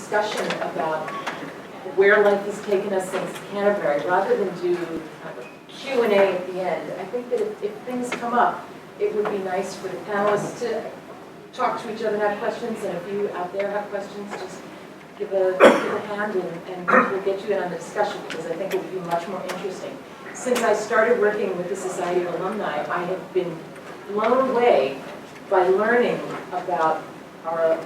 discussion about where life has taken us since Canterbury, rather than do kind of a Q&A at the end. I think that if things come up, it would be nice for the panelists to talk to each other and have questions, and if you out there have questions, just give a hand and we'll get you in on the discussion, because I think it would be much more interesting. Since I started working with the Society of Alumni, I have been blown away by learning about our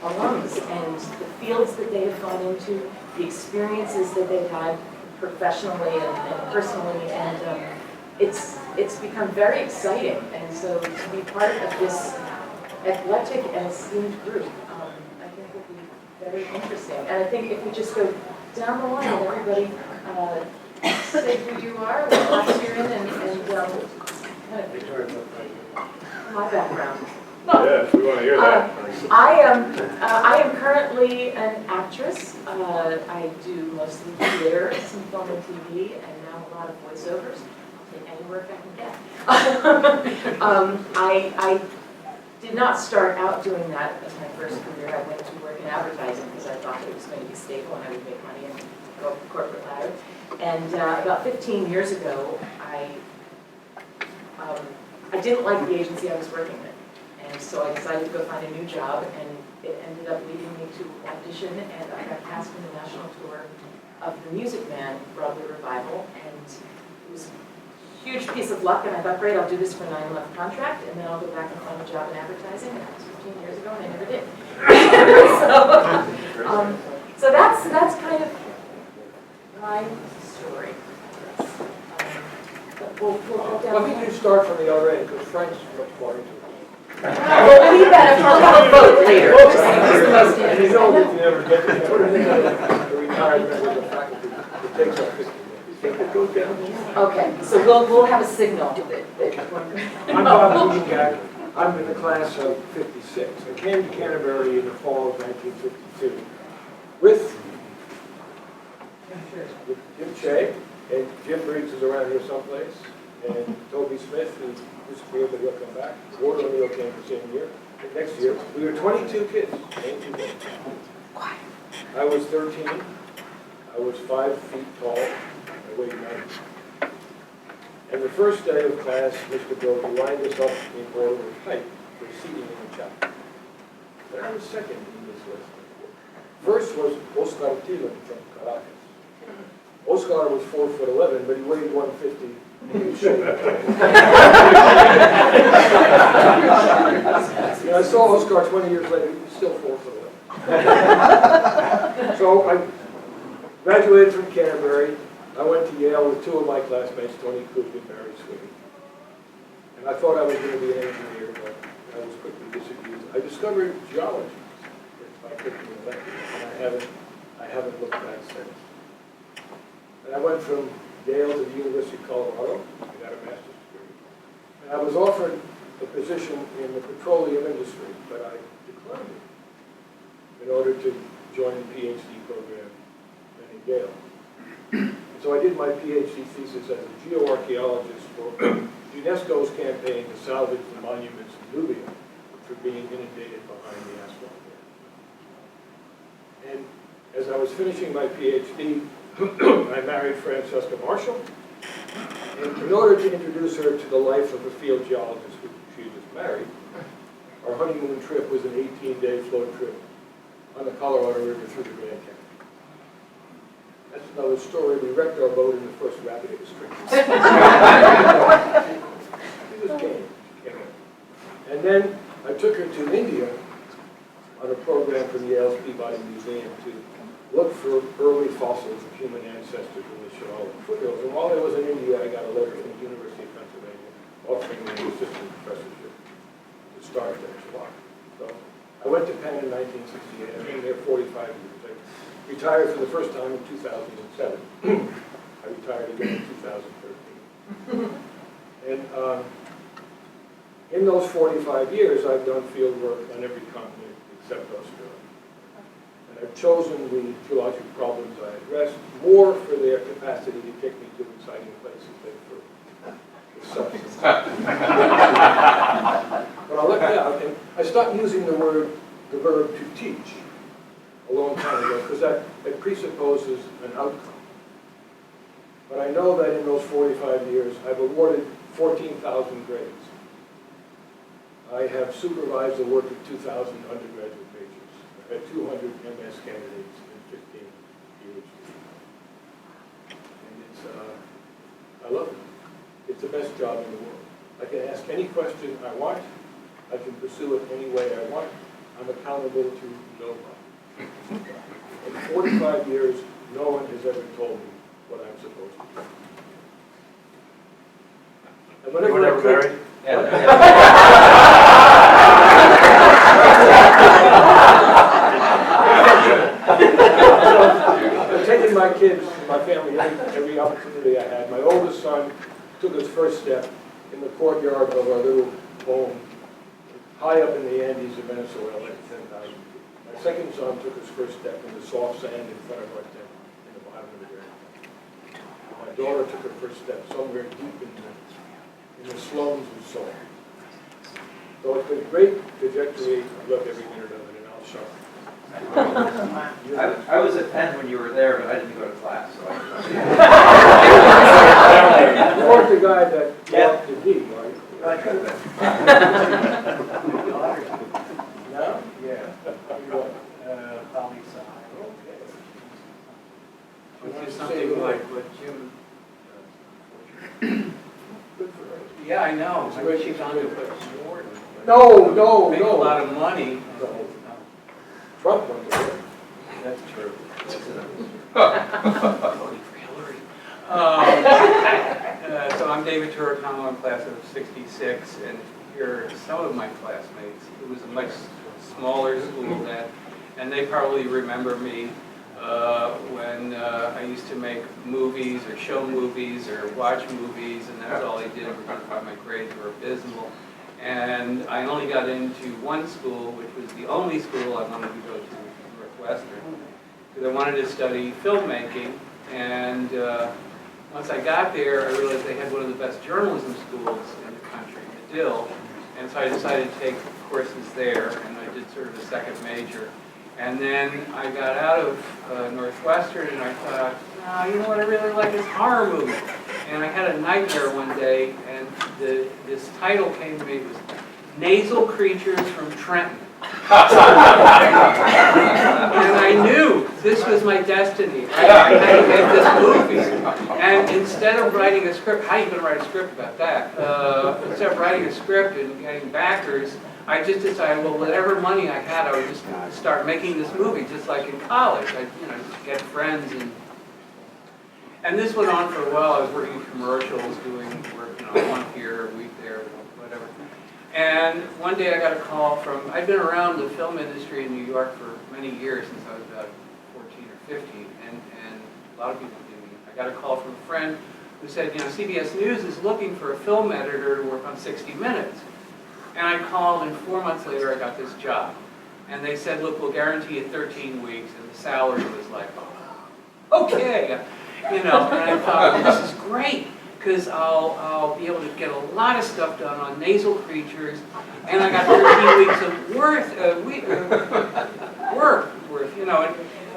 alums and the fields that they have gone into, the experiences that they've had professionally and personally, and it's become very exciting. And so to be part of this eclectic and esteemed group, I think will be very interesting. And I think if we just go down the line and everybody say who you are, what class you're in, and kind of my background. Yes, we want to hear that. I am currently an actress. I do mostly theater, some film and TV, and now a lot of voiceovers. I'll take any work I can get. I did not start out doing that as my first career. I went to work in advertising because I thought that it was going to be stable and I would make money and go up the corporate ladder. And about 15 years ago, I didn't like the agency I was working with. And so I decided to go find a new job, and it ended up leading me to audition, and I got cast in the national tour of the Music Man Broadway revival, and it was a huge piece of luck, and I thought, great, I'll do this for a 9-month contract, and then I'll go back and find a job in advertising, and that was 15 years ago, and I never did. So that's kind of my story. We'll go down. Why don't you start from the other end, because Frank's much more into it. Well, we need that if we'll have a vote later. And you know that you never get to the retired member of the faculty. It takes up 50 minutes. You think it goes down? Okay, so we'll have a signal that I'm Bob Guggengack. I'm in the class of 56. I came to Canterbury in the fall of 1952 with Jim Shea, and Jim Briggs is around here someplace, and Toby Smith, who disappeared, but he'll come back. Ward O'Neill came the same year. And next year, we were 22 kids. 22 kids. I was 13. I was 5 feet tall. I weighed 90. And the first day of class, Mr. Brody lined us up in order of height for seating in the chapel. But I was second in this list. First was Oscar Thielen from Caracas. Oscar was 4'11", but he weighed 150. And he was shaking. And I saw Oscar 20 years later. He was still 4'11". So I graduated from Canterbury. I went to Yale with 2 of my classmates, Tony Cook and Barry Sweeney. And I thought I was going to be an engineer, but I was quickly disabused. I discovered geology by taking an elective, and I haven't looked back since. And I went from Yale to the University of Colorado. I got a master's degree. And I was offered a position in the petroleum industry, but I declined it in order to join the PhD program at Yale. So I did my PhD thesis as a geoarchaeologist for UNESCO's campaign to salvage the monuments in Nubia, which were being inundated behind the asphalt there. And as I was finishing my PhD, I married Francesca Marshall. And in order to introduce her to the life of a field geologist who she just married, our honeymoon trip was an 18-day float trip on the Colorado River through the Grand Canyon. That's another story. We wrecked our boat in the first rapid stream. She was game. And then I took her to India on a program from Yale's Peabody Museum to look for early fossils of human ancestors in the Chinook foothills. And while I was in India, I got a letter from the University of Pennsylvania offering me an assistant professorship to start at Chinook. So I went to Penn in 1968. I've been there 45 years. I retired for the first time in 2007. I retired again in 2013. And in those 45 years, I've done field work on every continent except Australia. And I've chosen the geologic problems I addressed more for their capacity to take me to exciting places than for the substance. But I'll let that out. And I stopped using the verb to teach. a long time ago, because it presupposes an outcome. But I know that in those 45 years, I've awarded 14,000 grades. I have supervised the work of 2,000 undergraduate majors. I've had 200 MS candidates and 15 PhDs. And it's, I love it. It's the best job in the world. I can ask any question I want. I can pursue it any way I want. I'm accountable to nobody. In 45 years, no one has ever told me what I'm supposed to do. And whenever I could, I've taken my kids, my family, every opportunity I had. My oldest son took his first step in the courtyard of our little home, high up in the Andes of Venezuela at 10,000 feet. My second son took his first step in the soft sand in front of our tent in the bottom of the Grand Canyon. My daughter took her first step somewhere deep in the slums of Seoul. So it's been a great trajectory. I love every minute of it, and I'll shut up. I was at Penn when you were there, but I didn't go to class, so You weren't the guy that walked the D, right? No? Yeah. Probably so. Okay. Which is something like what Jim Good for her. Yeah, I know. It's I great. wish he'd gone to put more. No. Make a lot of money. No. Trump went to work. That's true. Voting for Hillary. So I'm David Turicano, I'm class of '66, and here are some of my classmates. It was a much smaller school then, and they probably remember me when I used to make movies or show movies or watch movies, and that's all I did. My grades were abysmal. And I only got into one school, which was the only school I wanted to go to, Northwestern, because I wanted to study filmmaking. And once I got there, I realized they had one of the best journalism schools in the country, Medill. And so I decided to take courses there, and I did sort of a second major. And then I got out of Northwestern, and I thought, oh, you know what I really like is horror movies. And I had a nightmare one day, and this title came to me. It was Nasal Creatures from Trenton. And I knew this was my destiny. I had to make this movie. And instead of writing a script, how are you going to write a script about that? Instead of writing a script and getting backers, I just decided, well, whatever money I had, I would just start making this movie, just like in college. I'd, just get friends and this went on for a while. I was working in commercials, doing work, one here, a week there, whatever. And one day I got a call from, I'd been around the film industry in New York for many years, since I was about 14 or 15, and a lot of people knew me. I got a call from a friend who said, CBS News is looking for a film editor to work on 60 Minutes. And I called, and 4 months later I got this job. And they said, look, we'll guarantee you 13 weeks, and the salary was like, oh, okay. And I thought, well, this is great, because I'll be able to get a lot of stuff done on Nasal Creatures, and I got 13 weeks of work,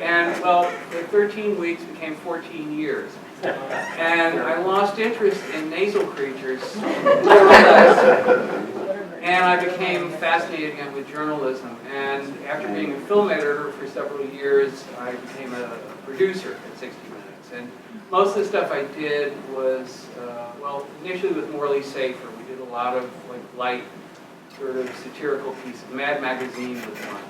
and well, the 13 weeks became 14 years. And I lost interest in Nasal Creatures, more or less. And I became fascinated again with journalism. And after being a film editor for several years, I became a producer at 60 Minutes. And most of the stuff I did was, initially with Morley Safer. We did a lot of light, sort of satirical pieces. Mad Magazine was one,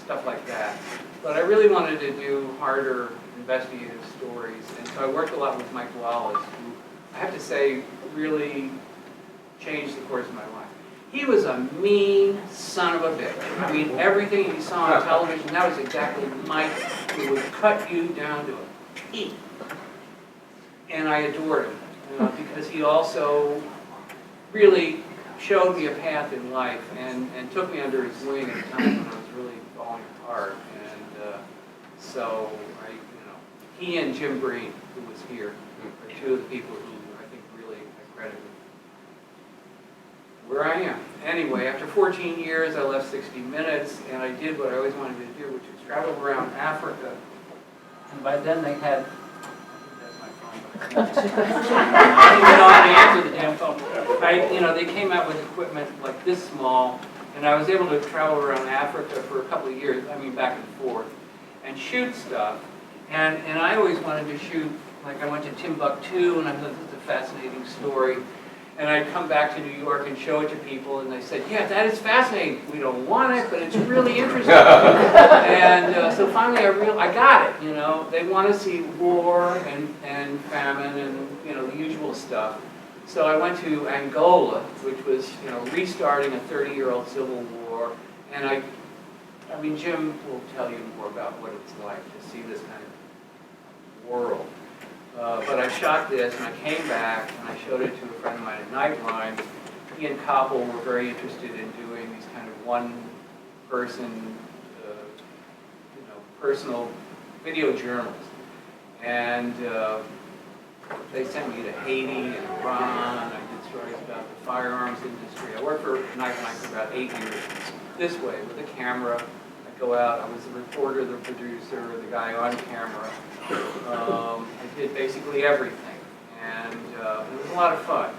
stuff like that. But I really wanted to do harder investigative stories. And so I worked a lot with Mike Wallace, who I have to say really changed the course of my life. He was a mean son of a bitch. I mean, everything you saw on television, that was exactly Mike, who would cut you down to a T. And I adored him, because he also really showed me a path in life and took me under his wing at a time when I was really falling apart. And so he and Jim Breen, who was here, are two of the people who I think really I credit him. where I am. Anyway, after 14 years, I left 60 Minutes, and I did what I always wanted to do, which is travel around Africa. And by then they had, that's my phone. I didn't even know how to answer the damn phone. They came out with equipment like this small, and I was able to travel around Africa for a couple of years, back and forth, and shoot stuff. And I always wanted to shoot, like I went to Timbuktu, and I thought this was a fascinating story. And I'd come back to New York and show it to people, and they said, yeah, that is fascinating. We don't want it, but it's really interesting. And so finally I got it, They want to see war and famine and, the usual stuff. So I went to Angola, which was, restarting a 30-year-old civil war. And Jim will tell you more about what it's like to see this kind of world. But I shot this, and I came back, and I showed it to a friend of mine at Nightline. He and Koppel were very interested in doing these kind of one-person, personal video journals. And they sent me to Haiti and Iran. I did stories about the firearms industry. I worked for Nightline for about 8 years this way, with a camera. I'd go out, I was the reporter, the producer, the guy on camera. I did basically everything, and it was a lot of fun.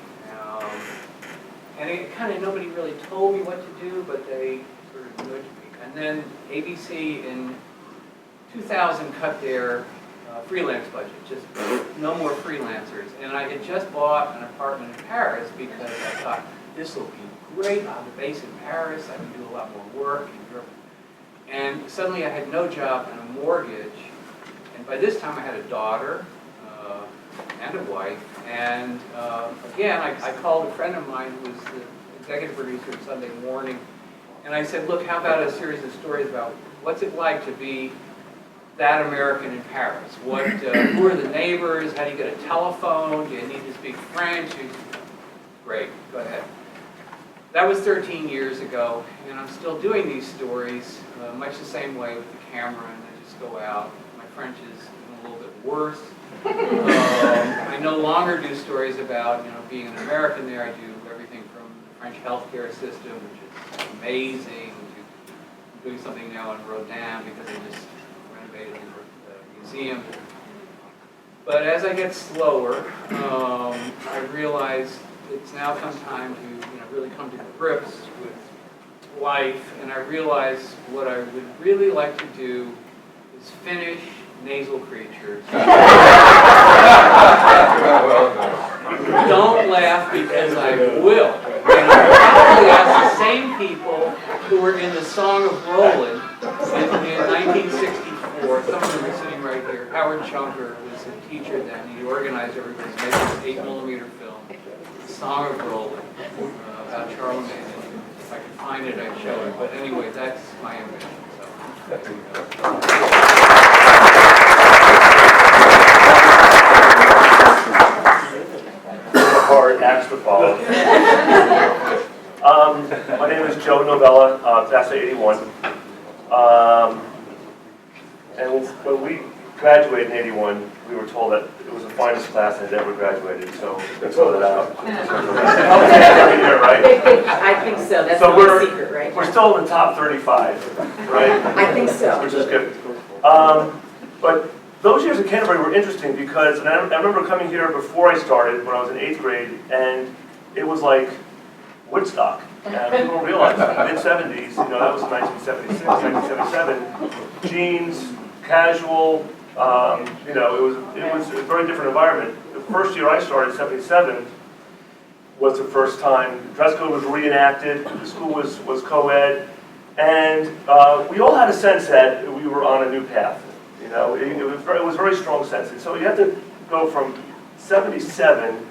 And it kind of, nobody really told me what to do, but they sort of nudged me. And then ABC in 2000 cut their freelance budget, just no more freelancers. And I had just bought an apartment in Paris because I thought, this will be great, I'll be based in Paris, I can do a lot more work in Europe. And suddenly I had no job and a mortgage. And by this time I had a daughter and a wife. And again, I called a friend of mine who was the executive producer of Sunday Morning. And I said, look, how about a series of stories about what's it like to be that American in Paris? Who are the neighbors? How do you get a telephone? Do you need to speak French? Great, go ahead. That was 13 years ago, and I'm still doing these stories much the same way with the camera, and I just go out. My French is a little bit worse. I no longer do stories about being an American there. I do everything from the French healthcare system, which is amazing, to doing something now on Rodin because they just renovated the museum. But as I get slower, I realize it's now come time to really come to grips with life, and I realize what I would really like to do is finish Nasal Creatures. Don't laugh because I will. And I probably ask the same people who were in the Song of Roland in 1964. Some of them are sitting right here. Howard Chunker was a teacher then. He organized everybody making this 8mm film, the Song of Roland, about Charlemagne. If I could find it, I'd show it. But anyway, that's my ambition. Hard acts to follow. My name is Joe Novella, class of 81. And when we graduated in 81, we were told that it was the finest class that had ever graduated, so we throw that out. Every year, right? I think so, that's So the secret, right? we're still in the top 35, right? I think so. Which is good. But those years in Canterbury were interesting because, and I remember coming here before I started, when I was in 8th grade, and it was like Woodstock. And people don't realize that. Mid-70s, that was 1976, 1977, jeans, casual, it was a very different environment. The first year I started, 77, was the first time dress code was reenacted, the school was co-ed, and we all had a sense that we were on a new path. It was a very strong sense. And so you have to go from 77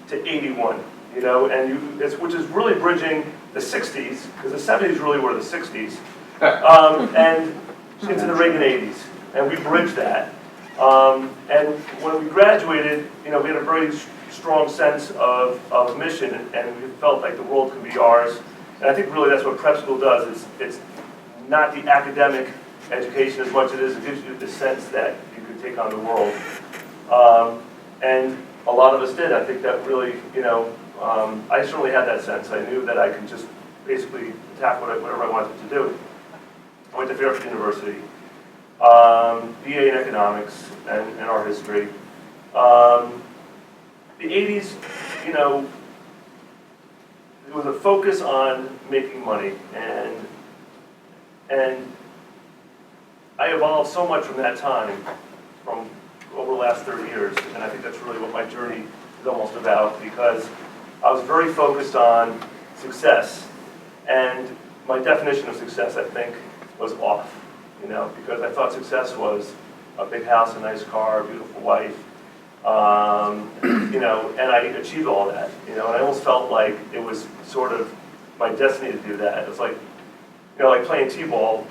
to 81, which is really bridging the 60s, because the 70s really were the 60s, and into the Reagan 80s. And we bridged that. And when we graduated, we had a very strong sense of mission, and we felt like the world could be ours. And I think really that's what prep school does. It's not the academic education as much as it gives you the sense that you could take on the world. And a lot of us did. I think that really, I certainly had that sense. I knew that I could just basically attack whatever I wanted to do. I went to Fairfield University, BA in economics and art history. The 80s, you know, there was a focus on making money, and I evolved so much from that time, from over the last 30 years, and I think that's really what my journey is almost about, because I was very focused on success, and my definition of success, I think, was off, you know, because I thought success was a big house, a nice car, a beautiful wife, you know, and I achieved all that, you know, and I almost felt like it was sort of my destiny to do that. It was like, you know, like playing t-ball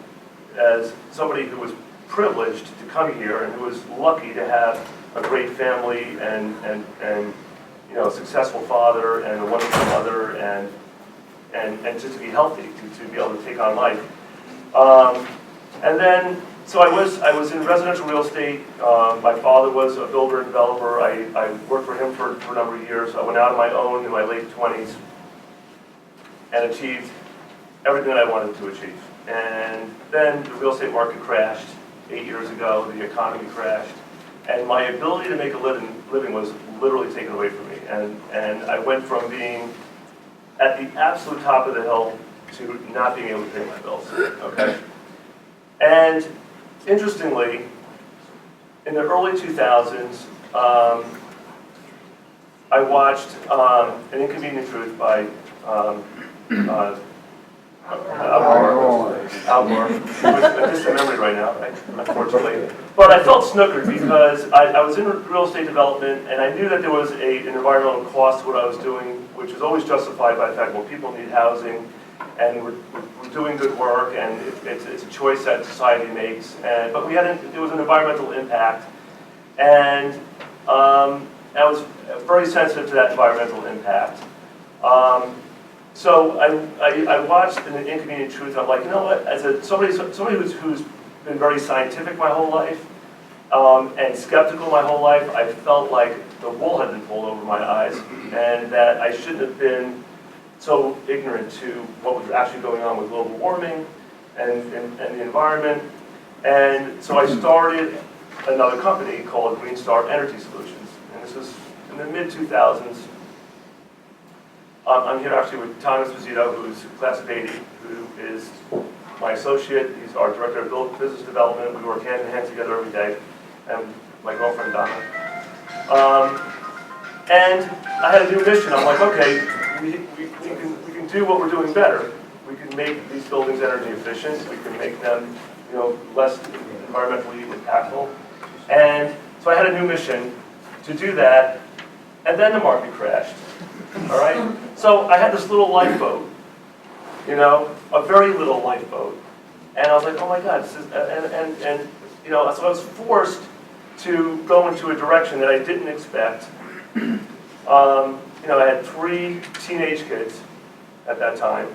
as somebody who was privileged to come here and who was lucky to have a great family and you know, a successful father and a wonderful mother and just to be healthy, to be able to take on life. And then, so I was in residential real estate. My father was a builder and developer. I worked for him for a number of years. I went out on my own in my late 20s and achieved everything that I wanted to achieve. And then the real estate market crashed 8 years ago. The economy crashed. And my ability to make a living was literally taken away from me. And I went from being at the absolute top of the hill to not being able to pay my bills, okay? And interestingly, in the early 2000s, I watched An Inconvenient Truth by Al Gore, which a distant memory right now, right? Unfortunately. But I felt snookered because I was in real estate development, and I knew that there was an environmental cost to what I was doing, which is always justified by the fact, well, people need housing, and we're doing good work, and it's a choice that society makes. But there was an environmental impact, and I was very sensitive to that environmental impact. So I watched An Inconvenient Truth. I'm like, you know what? As somebody who's been very scientific my whole life and skeptical my whole life, I felt like the wool had been pulled over my eyes, and that I shouldn't have been so ignorant to what was actually going on with global warming and the environment. And so I started another company called Green Star Energy Solutions, and this was in the mid-2000s. I'm here actually with Thomas Vizito, who's class of 80, who is my associate. He's our director of business development. We work hand in hand together every day, and my girlfriend Donna. And I had a new mission. I'm like, okay, we can do what we're doing better. We can make these buildings energy efficient. We can make them, you know, less environmentally impactful. And so I had a new mission to do that, and then the market crashed. All right? So I had this little lifeboat, you know, a very little lifeboat. And I was like, oh my God, this is, and you know, so I was forced to go into a direction that I didn't expect. You know, I had 3 teenage kids at that time.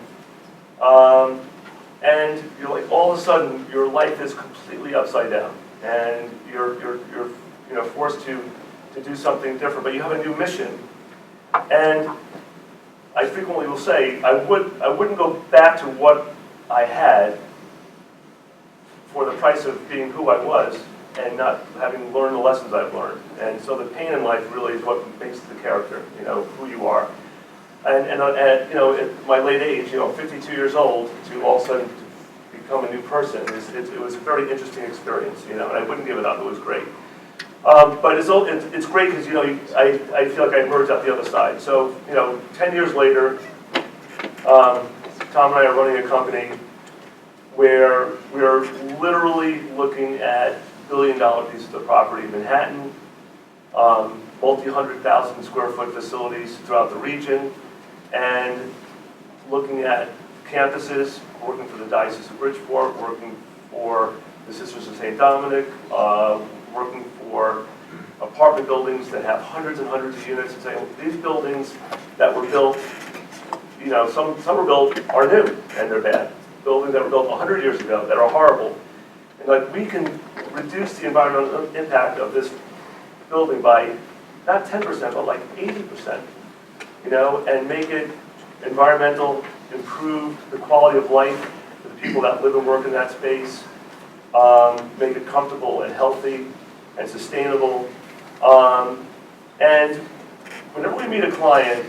And you're like, all of a sudden, your life is completely upside down. And you're you know, forced to do something different, but you have a new mission. And I frequently will say, I wouldn't go back to what I had for the price of being who I was and not having learned the lessons I've learned. And so the pain in life really is what makes the character, you know, who you are. And you know, at my late age, you know, 52 years old, to all of a sudden become a new person, it was a very interesting experience, you know, and I wouldn't give it up. It was great. But it's great because, you know, I feel like I emerged out the other side. So, you know, 10 years later, Tom and I are running a company where we are literally looking at billion-dollar pieces of property in Manhattan, multi-100,000 square foot facilities throughout the region, and looking at campuses, working for the Diocese of Bridgeport, working for the Sisters of St. Dominic, working for apartment buildings that have hundreds and hundreds of units, and saying, well, these buildings that were built, you know, some were built are new and they're bad. Buildings that were built 100 years ago that are horrible. And like, we can reduce the environmental impact of this building by not 10%, but like 80%. you know, and make it environmental, improve the quality of life for the people that live and work in that space, make it comfortable and healthy and sustainable. And whenever we meet a client,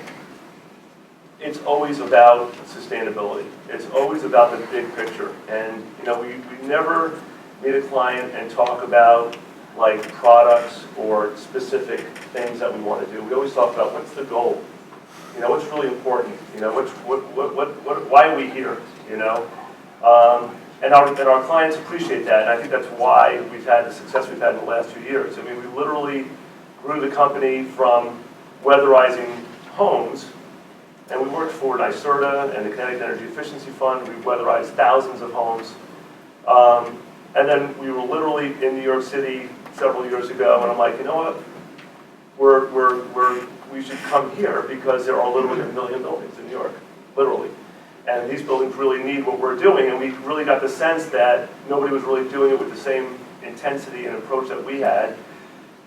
it's always about sustainability. It's always about the big picture. And you know, we never meet a client and talk about like products or specific things that we want to do. We always talk about what's the goal. You know, what's really important. You know, why are we here? You know, and our clients appreciate that. And I think that's why we've had the success we've had in the last few years. I mean, we literally grew the company from weatherizing homes. And we worked for NYSERDA and the Connecticut Energy Efficiency Fund. We weatherized thousands of homes. And then we were literally in New York City several years ago, and I'm like, you know what? We should come here because there are literally 1 million buildings in New York, literally. And these buildings really need what we're doing, and we really got the sense that nobody was really doing it with the same intensity and approach that we had.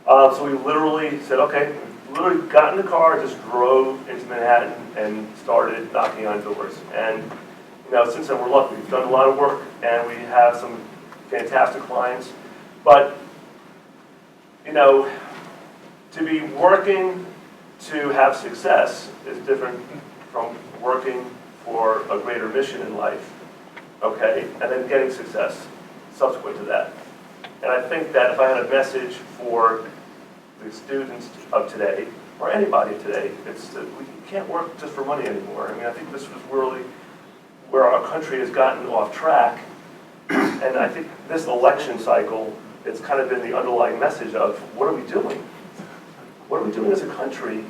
So we literally said, okay, literally got in the car, just drove into Manhattan and started knocking on doors. And you know, since then we're lucky. We've done a lot of work and we have some fantastic clients. But you know, to be working to have success is different from working for a greater mission in life, okay? And then getting success subsequent to that. And I think that if I had a message for the students of today, or anybody today, it's that we can't work just for money anymore. I mean, I think this was really where our country has gotten off track. And I think this election cycle, it's kind of been the underlying message of, what are we doing? What are we doing as a country?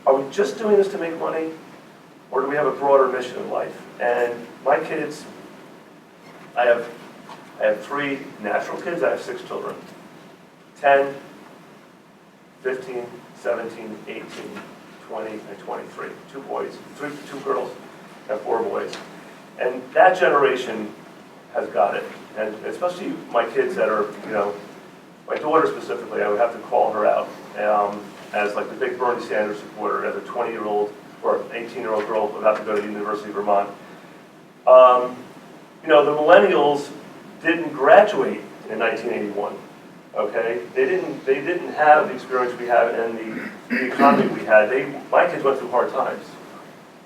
Are we just doing this to make money? Or do we have a broader mission in life? And my kids, I have 3 natural kids, I have 6 children. 10, 15, 17, 18, 20, and 23. 2 boys, 2 girls, and 4 boys. And that generation has got it. And especially my kids that are, you know, my daughter specifically, I would have to call her out as like the big Bernie Sanders supporter, as a 20-year-old or 18-year-old girl about to go to the University of Vermont. You know, the millennials didn't graduate in 1981. Okay, they didn't have the experience we have and the economy we had. My kids went through hard times,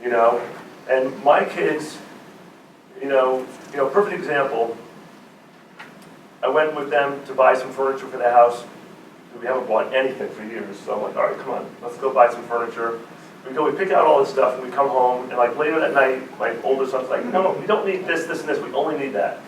you know, and my kids, you know, perfect example. I went with them to buy some furniture for the house. We haven't bought anything for years, so I'm like, all right, come on, let's go buy some furniture. We pick out all this stuff, and we come home, and like later that night, my older son's like, no, we don't need this, this, and this. We only need that.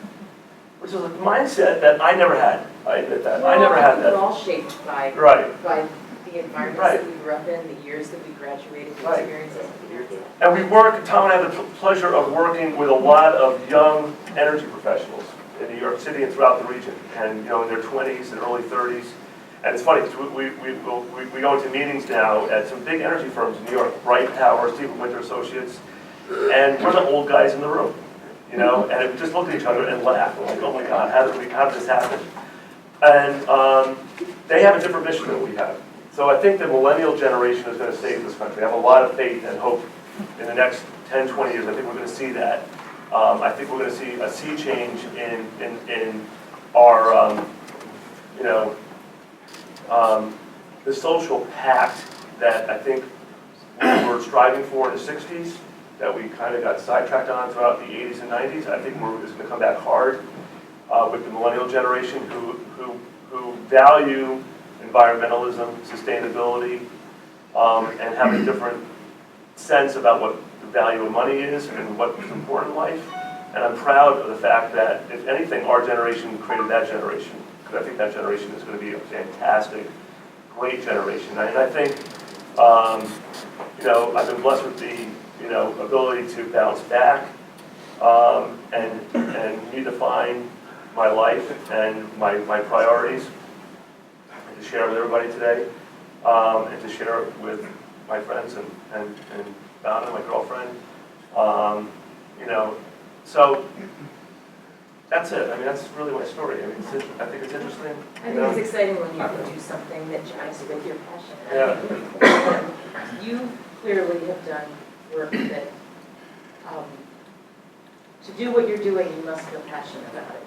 Which is a mindset that I never had. I admit that. I never had that. We're all shaped by the environments that we grew up in, the years that we graduated, the experiences that we had. And we work, Tom and I have the pleasure of working with a lot of young energy professionals in New York City and throughout the region, and you know, in their 20s and early 30s. And it's funny, because we go into meetings now at some big energy firms in New York, Bright Power, Stephen Winter Associates, and we're the old guys in the room. You know, and we just look at each other and laugh. We're like, oh my God, how did this happen? And they have a different mission than we have. So I think the millennial generation is going to save this country. I have a lot of faith and hope in the next 10, 20 years. I think we're going to see that. I think we're going to see a sea change in our, you know, the social pact that I think we were striving for in the 60s. That we kind of got sidetracked on throughout the 80s and 90s. I think it's going to come back hard with the millennial generation who value environmentalism, sustainability, and have a different sense about what the value of money is and what's important in life. And I'm proud of the fact that, if anything, our generation created that generation. Because I think that generation is going to be a fantastic, great generation. And I think, you know, I've been blessed with the ability to bounce back and redefine my life and my priorities, and to share with everybody today, and to share with my friends and Donna, my girlfriend. You know, so that's it. I mean, that's really my story. I mean, I think it's interesting. I think it's exciting when you can do something that jives with your passion. Yeah. You clearly have done work that, to do what you're doing, you must feel passionate about it,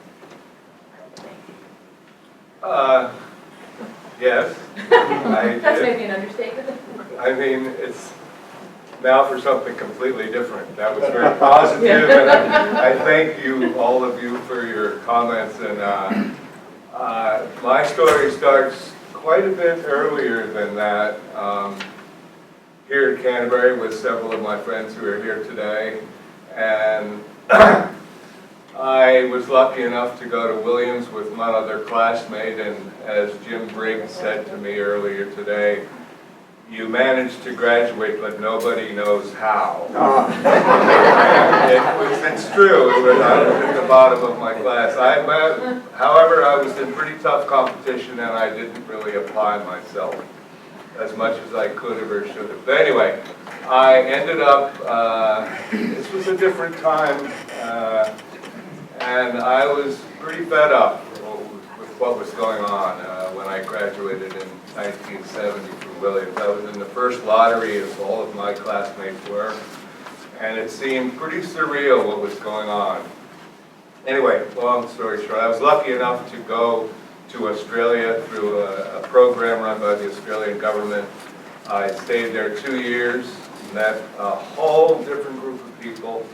I think. Yes, I That's did. maybe an understatement. I mean, it's now for something completely different. That was very positive, and I thank you, all of you, for your comments. And my story starts quite a bit earlier than that. Here in Canterbury with several of my friends who are here today, and I was lucky enough to go to Williams with one other classmate, and as Jim Briggs said to me earlier today, you managed to graduate, but nobody knows how. It's true, but I was at the bottom of my class. However, I was in pretty tough competition, and I didn't really apply myself as much as I could have or should have. But anyway, I ended up, this was a different time, and I was pretty fed up with what was going on when I graduated in 1970 from Williams. I was in the first lottery, as all of my classmates were, and it seemed pretty surreal what was going on. Anyway, long story short, I was lucky enough to go to Australia through a program run by the Australian government. I stayed there 2 years, met a whole different group of people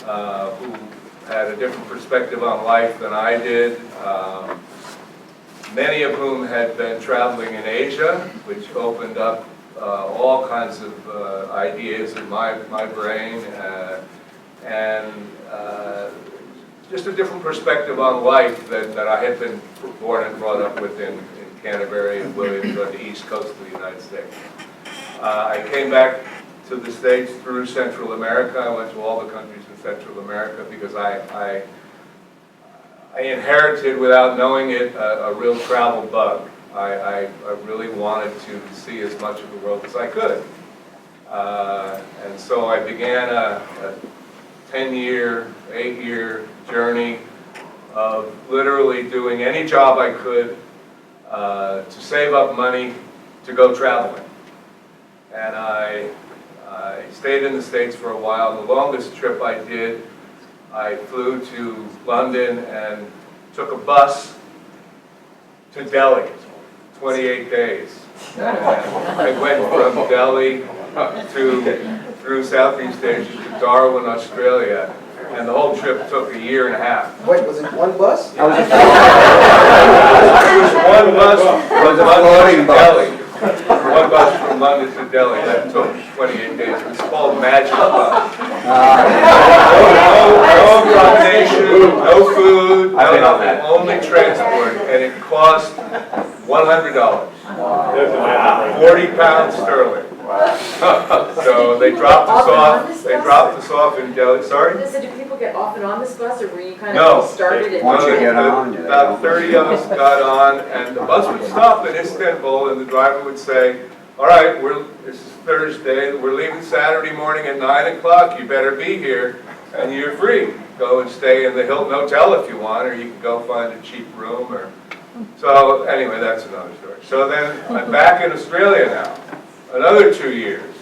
who had a different perspective on life than I did. Many of whom had been traveling in Asia, which opened up all kinds of ideas in my brain, and just a different perspective on life that I had been born and brought up with in Canterbury and Williams on the east coast of the United States. I came back to the States through Central America. I went to all the countries in Central America because I inherited, without knowing it, a real travel bug. I really wanted to see as much of the world as I could. And so I began a 10-year, 8-year journey of literally doing any job I could to save up money to go traveling. And I stayed in the States for a while. The longest trip I did, I flew to London and took a bus to Delhi, 28 days. And I went from Delhi through Southeast Asia to Darwin, Australia, and the whole trip took a year and a half. Wait, was it one bus? It was one bus from London to Delhi. One bus from London to Delhi that took 28 days. It was called Magic Bus. No accommodation, no food, no nothing, only transport, and it cost $100. 40 pounds sterling. So they dropped us off. They dropped us off in Delhi. Sorry. So do people get off and on this bus, or were you kind No. of started at? Once you get on, you About 30 of us got on, and the bus would stop in Istanbul, and the driver would say, "All right, this is Thursday. We're leaving Saturday morning at 9 o'clock. You better be here, and you're free. Go and stay in the Hilton Hotel if you want, or you can go find a cheap room." Or so anyway, that's another story. So then I'm back in Australia now, another 2 years,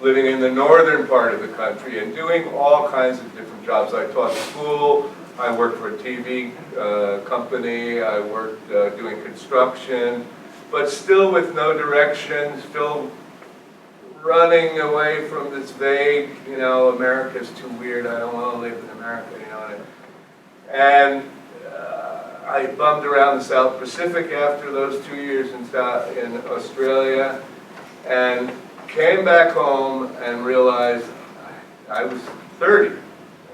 living in the northern part of the country and doing all kinds of different jobs. I taught school. I worked for a TV company. I worked doing construction, but still with no direction, still running away from this vague, America's too weird, I don't want to live in America, And I bummed around the South Pacific after those 2 years in Australia, and came back home and realized I was 30,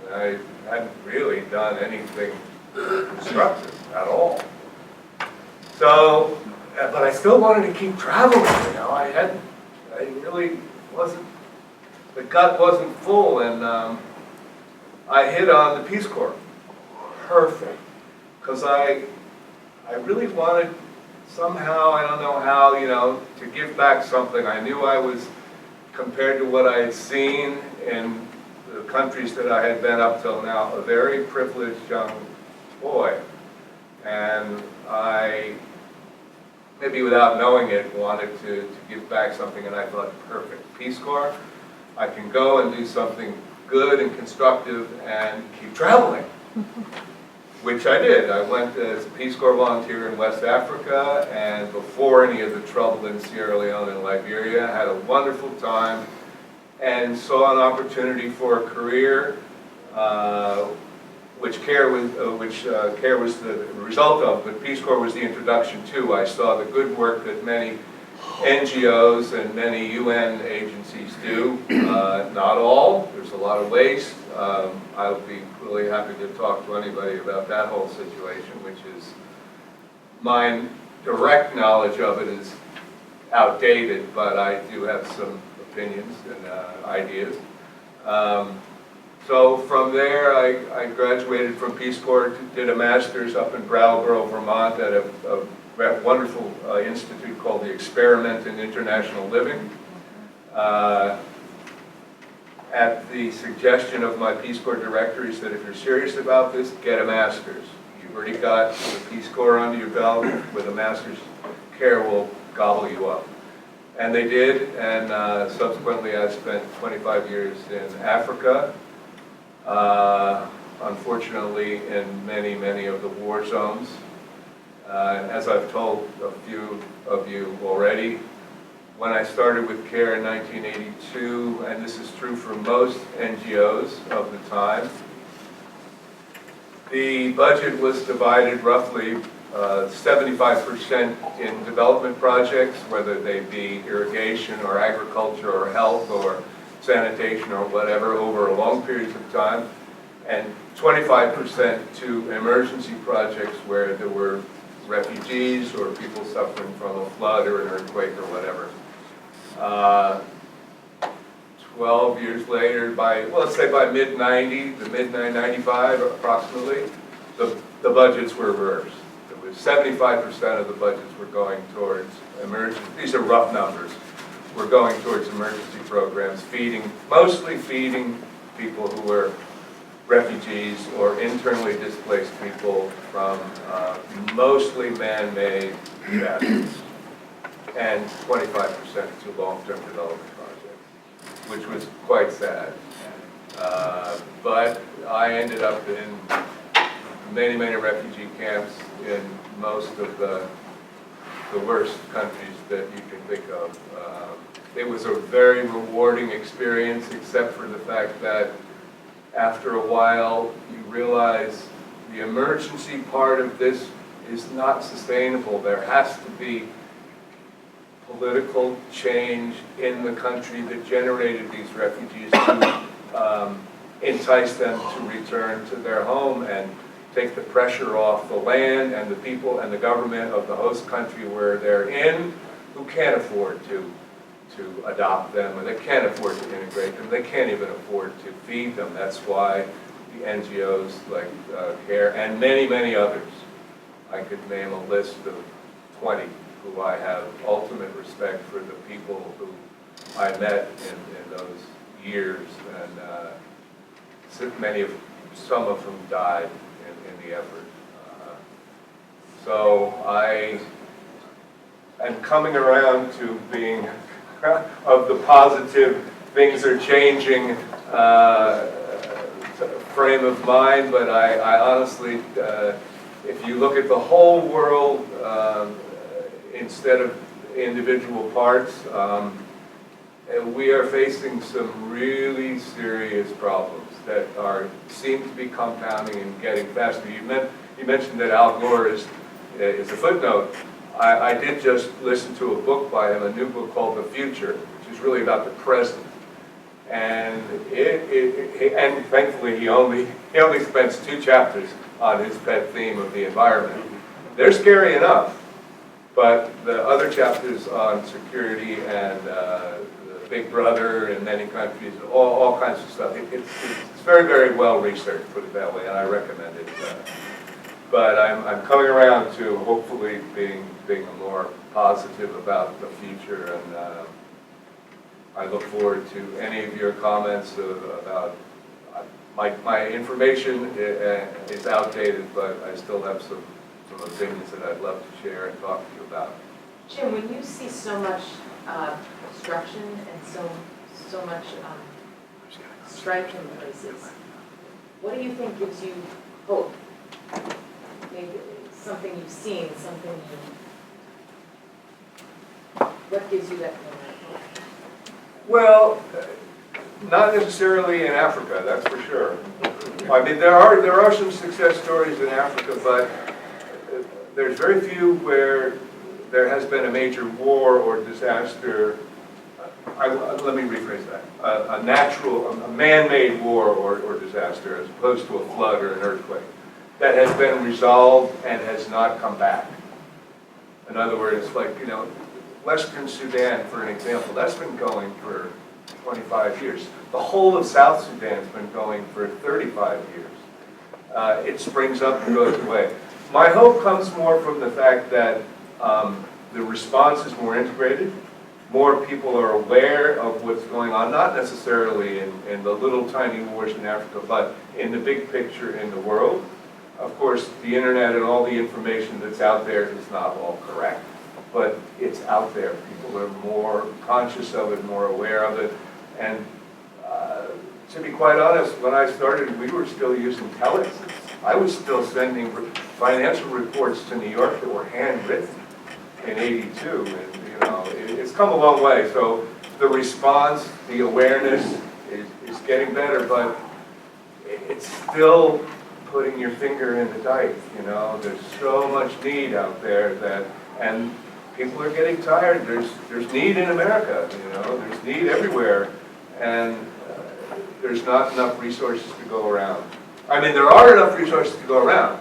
and I hadn't really done anything constructive at all. So, but I still wanted to keep traveling, I really wasn't, the gut wasn't full, and I hit on the Peace Corps. Perfect. Because I really wanted somehow, I don't know how, to give back something. I knew I was, compared to what I had seen in the countries that I had been up till now, a very privileged young boy. And I, maybe without knowing it, wanted to give back something, and I thought, perfect, Peace Corps, I can go and do something good and constructive and keep traveling. Which I did. I went as a Peace Corps volunteer in West Africa, and before any of the trouble in Sierra Leone and Liberia, had a wonderful time, and saw an opportunity for a career, which CARE was the result of, but Peace Corps was the introduction to. I saw the good work that many NGOs and many UN agencies do. Not all. There's a lot of waste. I'll be really happy to talk to anybody about that whole situation, which is, my direct knowledge of it is outdated, but I do have some opinions and ideas. So from there, I graduated from Peace Corps, did a master's up in Brattleboro, Vermont, at a wonderful institute called the Experiment in International Living. At the suggestion of my Peace Corps director, he said, if you're serious about this, get a master's. You've already got the Peace Corps under your belt. With a master's, CARE will gobble you up. And they did, and subsequently I spent 25 years in Africa, unfortunately in many, many of the war zones. As I've told a few of you already, when I started with CARE in 1982, and this is true for most NGOs of the time, the budget was divided roughly 75% in development projects, whether they be irrigation or agriculture or health or sanitation or whatever, over a long periods of time, and 25% to emergency projects where there were refugees or people suffering from a flood or an earthquake or whatever. 12 years later, let's say by mid-90, the mid-95 approximately, the budgets were reversed. It was 75% of the budgets were going towards emergency, these are rough numbers, were going towards emergency programs, mostly feeding people who were refugees or internally displaced people from mostly man-made disasters, and 25% to long-term development projects, which was quite sad. But I ended up in many, many refugee camps in most of the worst countries that you can think of. It was a very rewarding experience, except for the fact that after a while, you realize the emergency part of this is not sustainable. There has to be political change in the country that generated these refugees to entice them to return to their home and take the pressure off the land and the people and the government of the host country where they're in, who can't afford to adopt them, and they can't afford to integrate them. They can't even afford to feed them. That's why the NGOs like CARE and many, many others, I could name a list of 20 who I have ultimate respect for, the people who I met in those years, and some of whom died in the effort. So I am coming around to being of the positive, things are changing frame of mind, but I honestly, if you look at the whole world instead of individual parts, we are facing some really serious problems that seem to be compounding and getting faster. You mentioned that Al Gore is a footnote. I did just listen to a book by him, a new book called The Future, which is really about the present. And and thankfully he only spends 2 chapters on his pet theme of the environment. They're scary enough, but the other chapters on security and the Big Brother in many countries, all kinds of stuff. It's very, very well researched, put it that way, and I recommend it. But I'm coming around to hopefully being more positive about the future, and I look forward to any of your comments about my information is outdated, but I still have some opinions that I'd love to share and talk to you about. Jim, when you see so much construction and so much strife in places, what do you think gives you hope? Maybe something you've seen, what gives you that feeling of hope? Well, not necessarily in Africa, that's for sure. I mean, there are some success stories in Africa, but there's very few where there has been a major war or disaster. Let me rephrase that. A man-made war or disaster, as opposed to a flood or an earthquake, that has been resolved and has not come back. In other words, like, Western Sudan, for an example, that's been going for 25 years. The whole of South Sudan's been going for 35 years. It springs up and goes away. My hope comes more from the fact that the response is more integrated. More people are aware of what's going on, not necessarily in the little tiny wars in Africa, but in the big picture in the world. Of course, the internet and all the information that's out there is not all correct, but it's out there. People are more conscious of it, more aware of it. And to be quite honest, when I started, we were still using telex. I was still sending financial reports to New York that were handwritten in '82, and it's come a long way. So the response, the awareness is getting better, but it's still putting your finger in the dike. There's so much need out there and people are getting tired. There's need in America. There's need everywhere, and there's not enough resources to go around. I mean, there are enough resources to go around,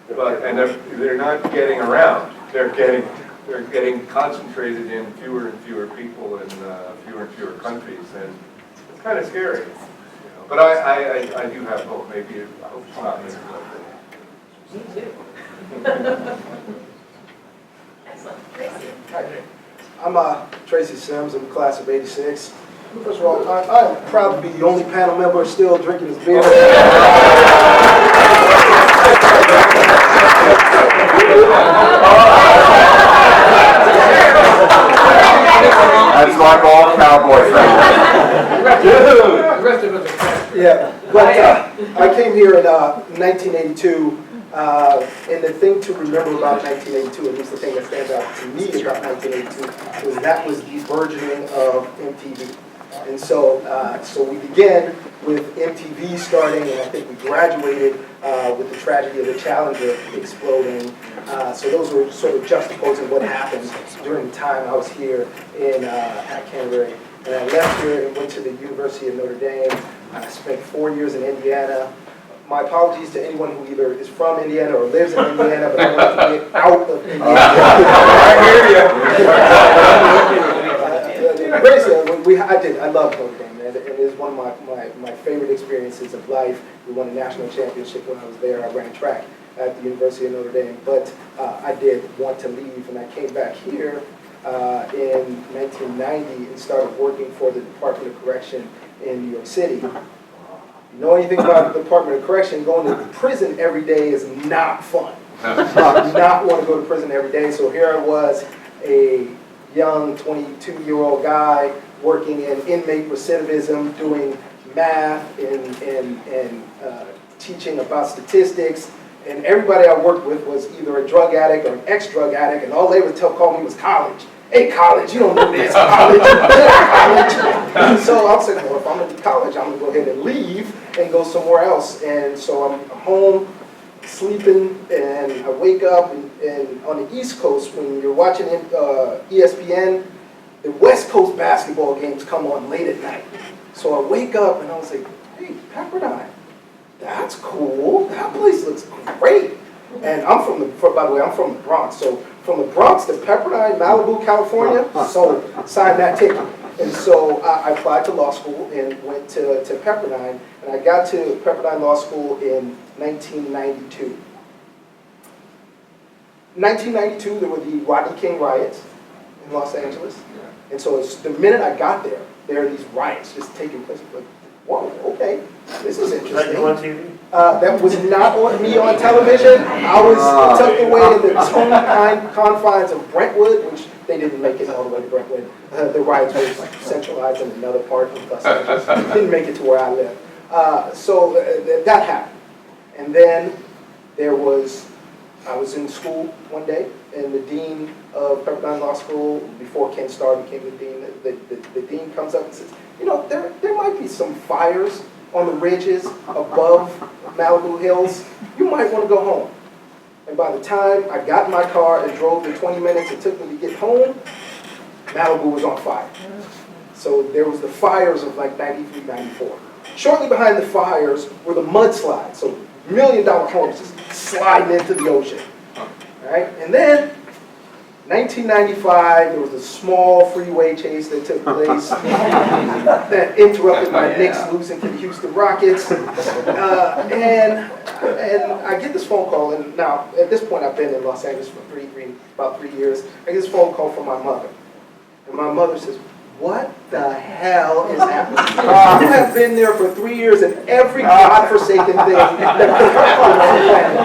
but they're not getting around. They're getting concentrated in fewer and fewer people in fewer and fewer countries, and it's kind of scary. But I do have hope. Maybe I hope it's not me. Me too. Excellent. Tracy. Hi. I'm Tracy Sims. I'm class of '86. First of all, I am proud to be the only panel member still drinking his beer. That's like all cowboy fans. Yeah, but I came here in 1982, and the thing to remember about 1982, at least the thing that stands out to me about 1982, was that was the burgeoning of MTV. And so we began with MTV starting, and I think we graduated with the tragedy of the Challenger exploding. So those were sort of juxtaposing what happened during the time I was here at Canterbury. And I left here and went to the University of Notre Dame. I spent 4 years in Indiana. My apologies to anyone who either is from Indiana or lives in Indiana, but I want to get out of Indiana. I hear you. I love Notre Dame, and it is one of my favorite experiences of life. We won a national championship when I was there. I ran track at the University of Notre Dame, but I did want to leave, and I came back here in 1990 and started working for the Department of Correction in New York City. You know anything about the Department of Correction, going to prison every day is not fun. You do not want to go to prison every day, so here I was, a young 22-year-old guy working in inmate recidivism, doing math and teaching about statistics, and everybody I worked with was either a drug addict or an ex-drug addict, and all they would call me was college. Hey, college, you don't know this, college, college. So I was like, well, if I'm going to college, I'm going to go ahead and leave and go somewhere else. And so I'm home, sleeping, and I wake up, and on the East Coast, when you're watching ESPN, the West Coast basketball games come on late at night. So I wake up, and I was like, hey, Pepperdine, that's cool. That place looks great. And by the way, I'm from the Bronx. So from the Bronx to Pepperdine, Malibu, California, so signed that ticket. And so I applied to law school and went to Pepperdine. And I got to Pepperdine Law School in 1992. 1992, there were the Rodney King riots in Los Angeles. And so the minute I got there, there are these riots just taking place. Like, whoa, okay, this is Was that you on interesting. TV? That was not on me on television. I was tucked away in the tone confines of Brentwood, which they didn't make it all the way to Brentwood. The riots were like centralized in another part of Los Angeles. Didn't make it to where I live. So that happened. And then I was in school one day, and the dean of Pepperdine Law School, before Ken Starr became the dean, the dean comes up and says, you know, there might be some fires on the ridges above Malibu Hills. You might want to go home. And by the time I got in my car and drove the 20 minutes it took me to get home, Malibu was on fire. So there was the fires of like 93, 94. Shortly behind the fires were the mudslides, so $1 million homes just sliding into the ocean. All right? And then 1995, there was a small freeway chase that took place that interrupted my Knicks losing to the Houston Rockets. And I get this phone call, and now at this point I've been in Los Angeles for about 3 years. I get this phone call from my mother. And my mother says, what the hell is happening? You have been there for 3 years, and every godforsaken thing that could happen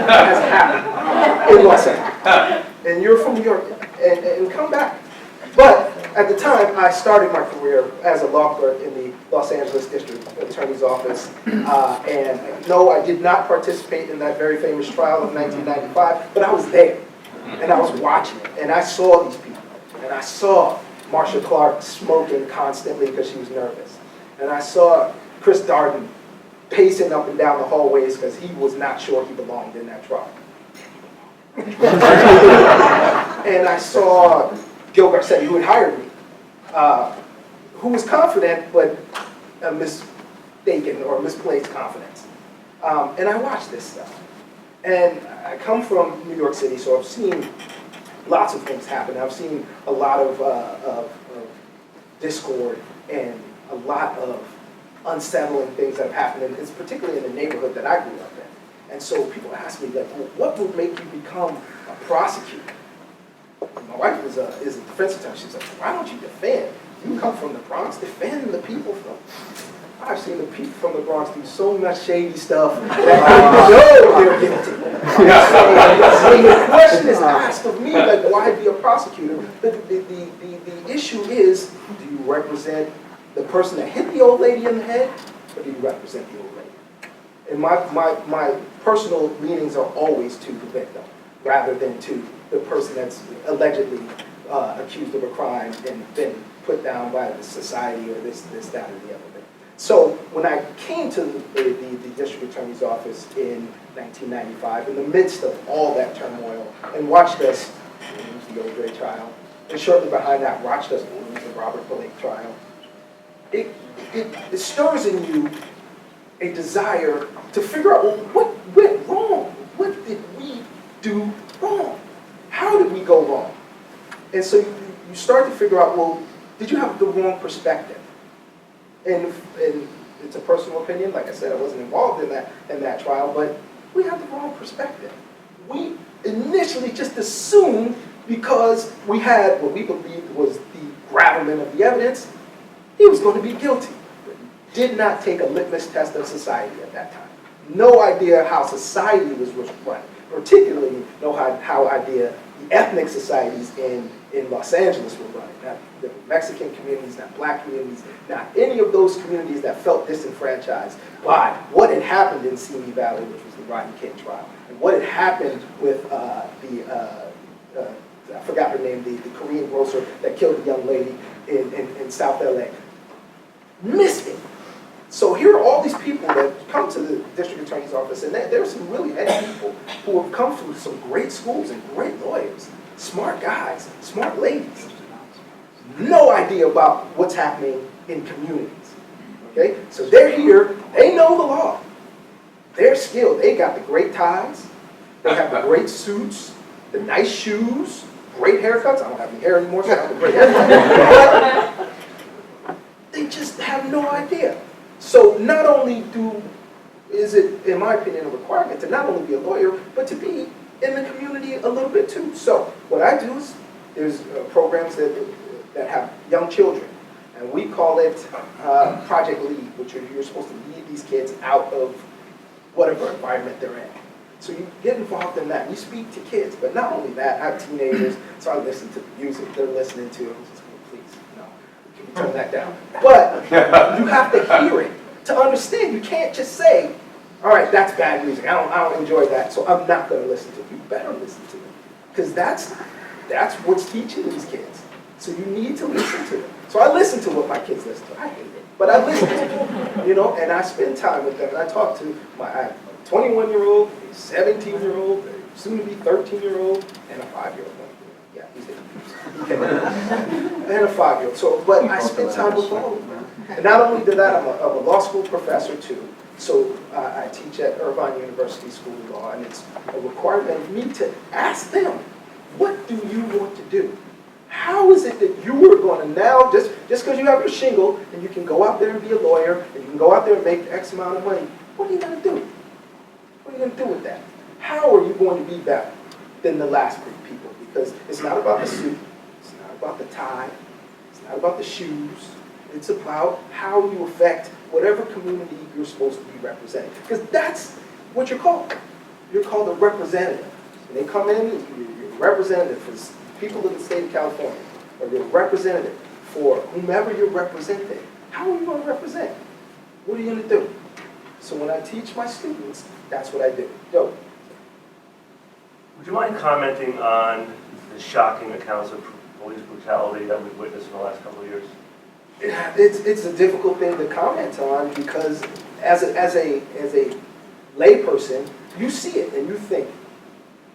has happened in Los Angeles. And you're from New York. And come back. But at the time, I started my career as a law clerk in the Los Angeles District Attorney's Office. And no, I did not participate in that very famous trial of 1995, but I was there. And I was watching it. And I saw these people. And I saw Marsha Clark smoking constantly because she was nervous. And I saw Chris Darden pacing up and down the hallways because he was not sure he belonged in that trial. And I saw Gil Garcetti, who had hired me, who was confident, but mistaken or misplaced confidence. And I watched this stuff. And I come from New York City, so I've seen lots of things happen. I've seen a lot of discord and a lot of unsettling things that have happened, and it's particularly in the neighborhood that I grew up in. And so people ask me, like, well, what would make you become a prosecutor? My wife is a defense attorney. She's like, why don't you defend? You come from the Bronx, defend the people from. I've seen the people from the Bronx do so much shady stuff that I know they're guilty. So when the question is asked of me, like, why be a prosecutor? The issue is, do you represent the person that hit the old lady in the head, or do you represent the old lady? And my personal leanings are always to the victim, rather than to the person that's allegedly accused of a crime and been put down by the society or this, that, or the other thing. So when I came to the district attorney's office in 1995, in the midst of all that turmoil, and watched us lose the OJ trial, and shortly behind that, watched us lose the Robert Blake trial, it stirs in you a desire to figure out, well, what went wrong? What did we do wrong? How did we go wrong? And so you start to figure out, well, did you have the wrong perspective? And it's a personal opinion. Like I said, I wasn't involved in that trial, but we had the wrong perspective. We initially just assumed because we had what we believed was the gravamen of the evidence, he was going to be guilty. Did not take a litmus test of society at that time. No idea how society was run, particularly no idea the ethnic societies in Los Angeles were running. Not the Mexican communities, not black communities, not any of those communities that felt disenfranchised by what had happened in Simi Valley, which was the Rodney King trial, and what had happened with I forgot her name, the Korean grocer that killed the young lady in South LA. Missed it. So here are all these people that come to the district attorney's office, and there are some really heady people who have come from some great schools and great lawyers, smart guys, smart ladies. No idea about what's happening in communities. Okay? So they're here, they know the law. They're skilled. They got the great ties, they have the great suits, the nice shoes, great haircuts. I don't have any hair anymore, so I have a great haircut. But they just have no idea. So not only is it, in my opinion, a requirement to not only be a lawyer, but to be in the community a little bit too. So what I do is there's programs that have young children. And we call it Project Lead, which you're supposed to lead these kids out of whatever environment they're in. So you get involved in that. You speak to kids, but not only that, I have teenagers, so I listen to the music they're listening to. I'm just going, please, no, can you turn that down? But you have to hear it to understand. You can't just say, all right, that's bad music. I don't enjoy that, so I'm not going to listen to it. You better listen to it, because that's what's teaching these kids. So you need to listen to it. So I listen to what my kids listen to. I hate it, but I listen to it, you know, and I spend time with them. And I talk to my 21-year-old, a 17-year-old, a soon-to-be 13-year-old, and a 5-year-old. Yeah, he's there. And a 5-year-old. So, but I spend time with all of them. And not only do that, I'm a law school professor too. So I teach at Irvine University School of Law, and it's a requirement of me to ask them, what do you want to do? How is it that you are going to now, just because you have your shingle, and you can go out there and be a lawyer, and you can go out there and make X amount of money, what are you going to do? What are you going to do with that? How are you going to be better than the last group of people? Because it's not about the suit, it's not about the tie, it's not about the shoes, it's about how you affect whatever community you're supposed to be representing. Because that's what you're called. You're called a representative. When they come in, you're a representative for people in the state of California, or you're a representative for whomever you're representing. How are you going to represent? What are you going to do? So when I teach my students, that's what I do. Yo. Would you mind commenting on the shocking accounts of police brutality that we've witnessed in the last couple of years? It's a difficult thing to comment on, because as a layperson, you see it and you think,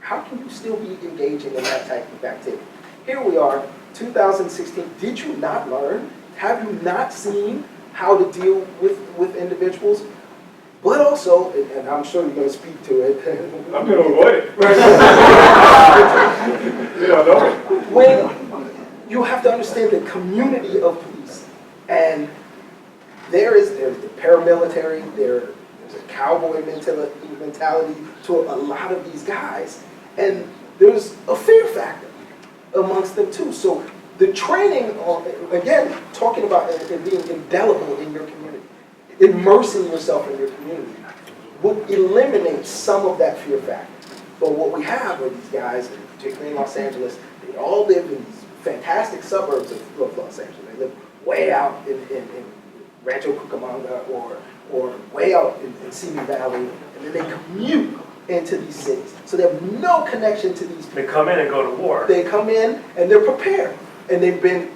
how can you still be engaging in that type of activity? Here we are, 2016. Did you not learn? Have you not seen how to deal with individuals? But also, and I'm sure you're going to speak to it. I'm going to avoid it. You don't know it. When you have to understand the community of police, and there's the paramilitary, there's a cowboy mentality to a lot of these guys, and there's a fear factor amongst them too. So the training, again, talking about it being indelible in your community, immersing yourself in your community, would eliminate some of that fear factor. But what we have are these guys, particularly in Los Angeles, they all live in these fantastic suburbs of Los Angeles. They live way out in Rancho Cucamonga or way out in Simi Valley, and then they commute into these cities. So they have no connection to these people. They come in and go to war. They come in and they're prepared. And they've been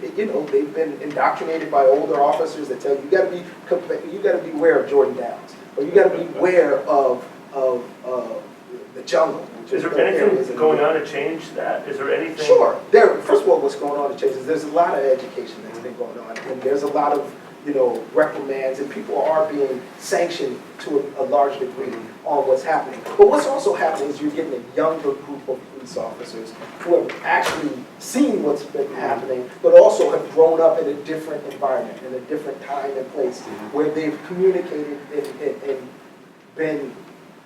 indoctrinated by older officers that tell you, you got to be aware of Jordan Downs, or you got to be aware of the jungle. Is there anything going on to change that? Is there anything? Sure. First of all, what's going on to change is there's a lot of education that's been going on, and there's a lot of reprimands, and people are being sanctioned to a large degree on what's happening. But what's also happening is you're getting a younger group of police officers who have actually seen what's been happening, but also have grown up in a different environment, in a different time and place, where they've communicated and been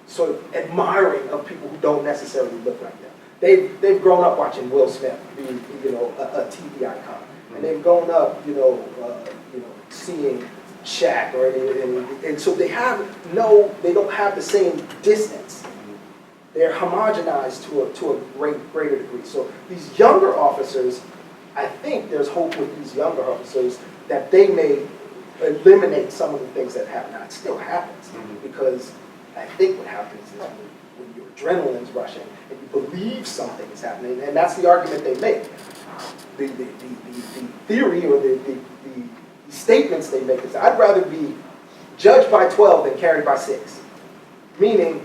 sort of admiring of people who don't necessarily look like them. They've grown up watching Will Smith be a TV icon, and they've grown up seeing Shaq, and so they don't have the same distance. They're homogenized to a greater degree. So these younger officers, I think there's hope with these younger officers that they may eliminate some of the things that happen. Now, it still happens, because I think what happens is when your adrenaline's rushing and you believe something is happening, and that's the argument they make. The theory or the statements they make is, I'd rather be judged by 12 than carried by 6. Meaning,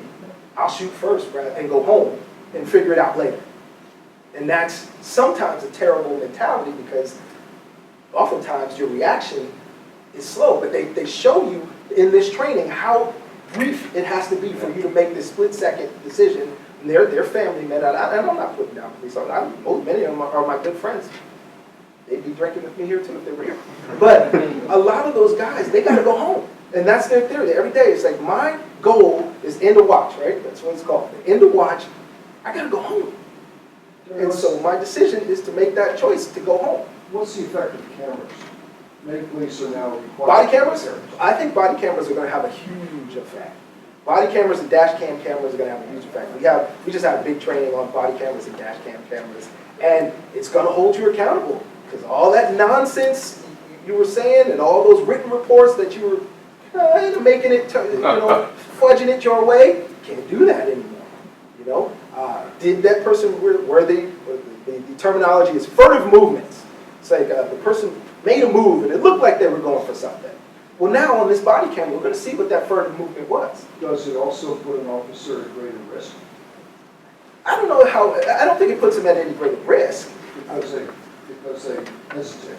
I'll shoot first and go home and figure it out later. And that's sometimes a terrible mentality, because oftentimes your reaction is slow, but they show you in this training how brief it has to be for you to make this split-second decision. And they're family men, and I'm not putting down police officers. Many of them are my good friends. They'd be drinking with me here too if they were here. But a lot of those guys, they got to go home. And that's their theory. Every day, it's like, my goal is end of watch, right? That's what it's called. The end of watch, I got to go home. And so my decision is to make that choice to go home. What's the effect of cameras? Many police are now required. Body cameras? I think body cameras are gonna have a huge effect. Body cameras and dash cam cameras are gonna have a huge effect. We just had a big training on body cameras and dash cam cameras, and it's gonna hold you accountable, because all that nonsense you were saying and all those written reports that you were making it, fudging it your way, can't do that anymore. You know, did that person, were they, the terminology is furtive movements. It's like the person made a move and it looked like they were going for something. Well, now on this body camera, we're going to see what that furtive movement was. Does it also put an officer at greater risk? I don't know how, I don't think it puts them at any greater risk. Because they hesitate.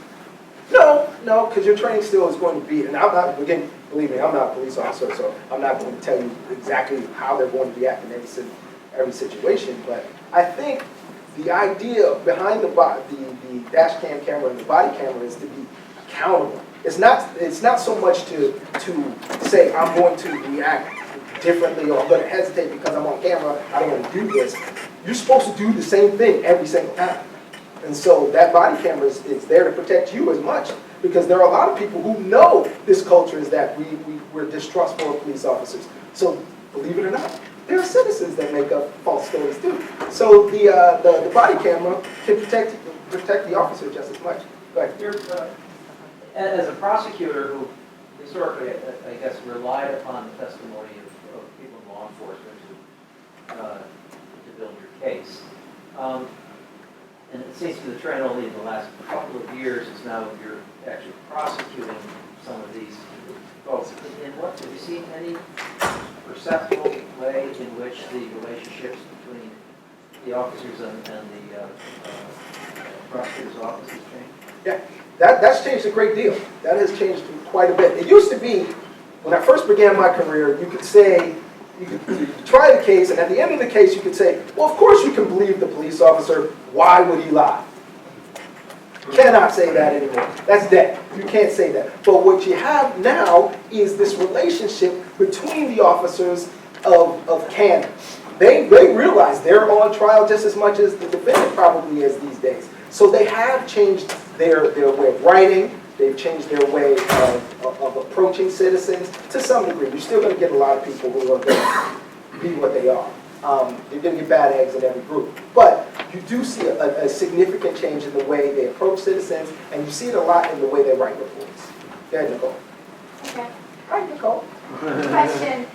No, because your training still is going to be, and I'm not, again, believe me, I'm not a police officer, so I'm not going to tell you exactly how they're going to react in every situation, but I think the idea behind the dash cam camera and the body camera is to be accountable. It's not so much to say I'm going to react differently or I'm going to hesitate because I'm on camera, I don't want to do this. You're supposed to do the same thing every single time. And so that body camera is there to protect you as much, because there are a lot of people who know this culture is that we're distrustful of police officers. So believe it or not, there are citizens that make up false stories too. So the body camera can protect the officer just as much. Go ahead. As a prosecutor who historically, I guess, relied upon the testimony of people in law enforcement to build your case, and it seems to be the trend only in the last couple of years is now you're actually prosecuting some of these folks. In what, have you seen any perceptible way in which the relationships between the officers and the prosecutor's office has changed? Yeah, that's changed a great deal. That has changed quite a bit. It used to be, when I first began my career, you could say, you could try the case, and at the end of the case, you could say, well, of course you can believe the police officer. Why would he lie? You cannot say that anymore. That's dead. You can't say that. But what you have now is this relationship between the officers of canon. They realize they're on trial just as much as the defendant probably is these days. So they have changed their way of writing. They've changed their way of approaching citizens to some degree. You're still going to get a lot of people who are going to be what they are. You're going to get bad eggs in every group. But you do see a significant change in the way they approach citizens, and you see it a lot in the way they write reports. Go ahead, Nicole. Okay. Hi, Nicole. Question.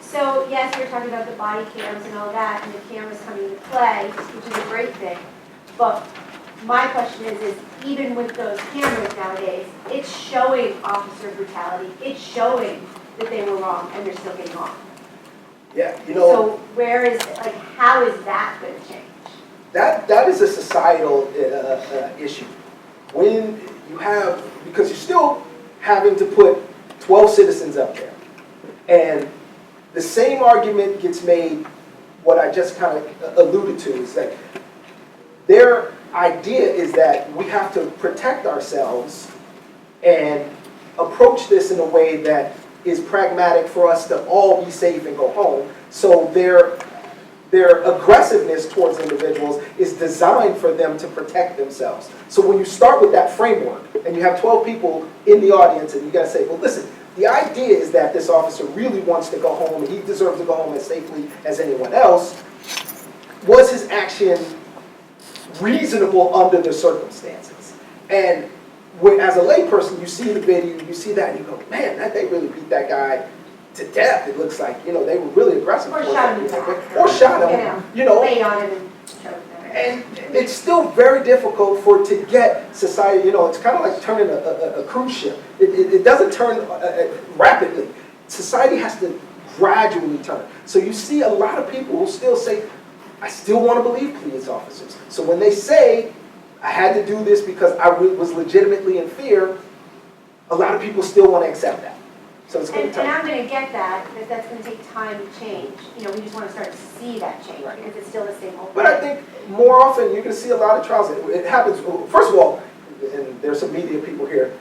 So yes, we're talking about the body cams and all that, and the cameras coming into play, which is a great thing. But my question is even with those cameras nowadays, it's showing officer brutality. It's showing that they were wrong, and they're still getting off. Yeah, So where is, like, how is that going to change? That is a societal issue. When you have, because you're still having to put 12 citizens up there, and the same argument gets made, what I just kind of alluded to, is that their idea is that we have to protect ourselves and approach this in a way that is pragmatic for us to all be safe and go home. So their aggressiveness towards individuals is designed for them to protect themselves. So when you start with that framework and you have 12 people in the audience and you got to say, well, listen, the idea is that this officer really wants to go home and he deserves to go home as safely as anyone else. Was his action reasonable under the circumstances? And as a layperson, you see the video, you see that, and you go, man, they really beat that guy to death. It looks like, they were really aggressive. Or shot him in the back. Or shot him, Lay on him and choke them. And it's still very difficult for it to get society, it's kind of like turning a cruise ship. It doesn't turn rapidly. Society has to gradually turn. So you see a lot of people who still say, I still want to believe police officers. So when they say, I had to do this because I was legitimately in fear, a lot of people still want to accept that. So it's going to And I'm going to get that that's going to take time to change. We just want to start to see that change, Right. because it's still the same old But I think more often you're going to see a lot of trials. It happens, first of all, and there's some media people here,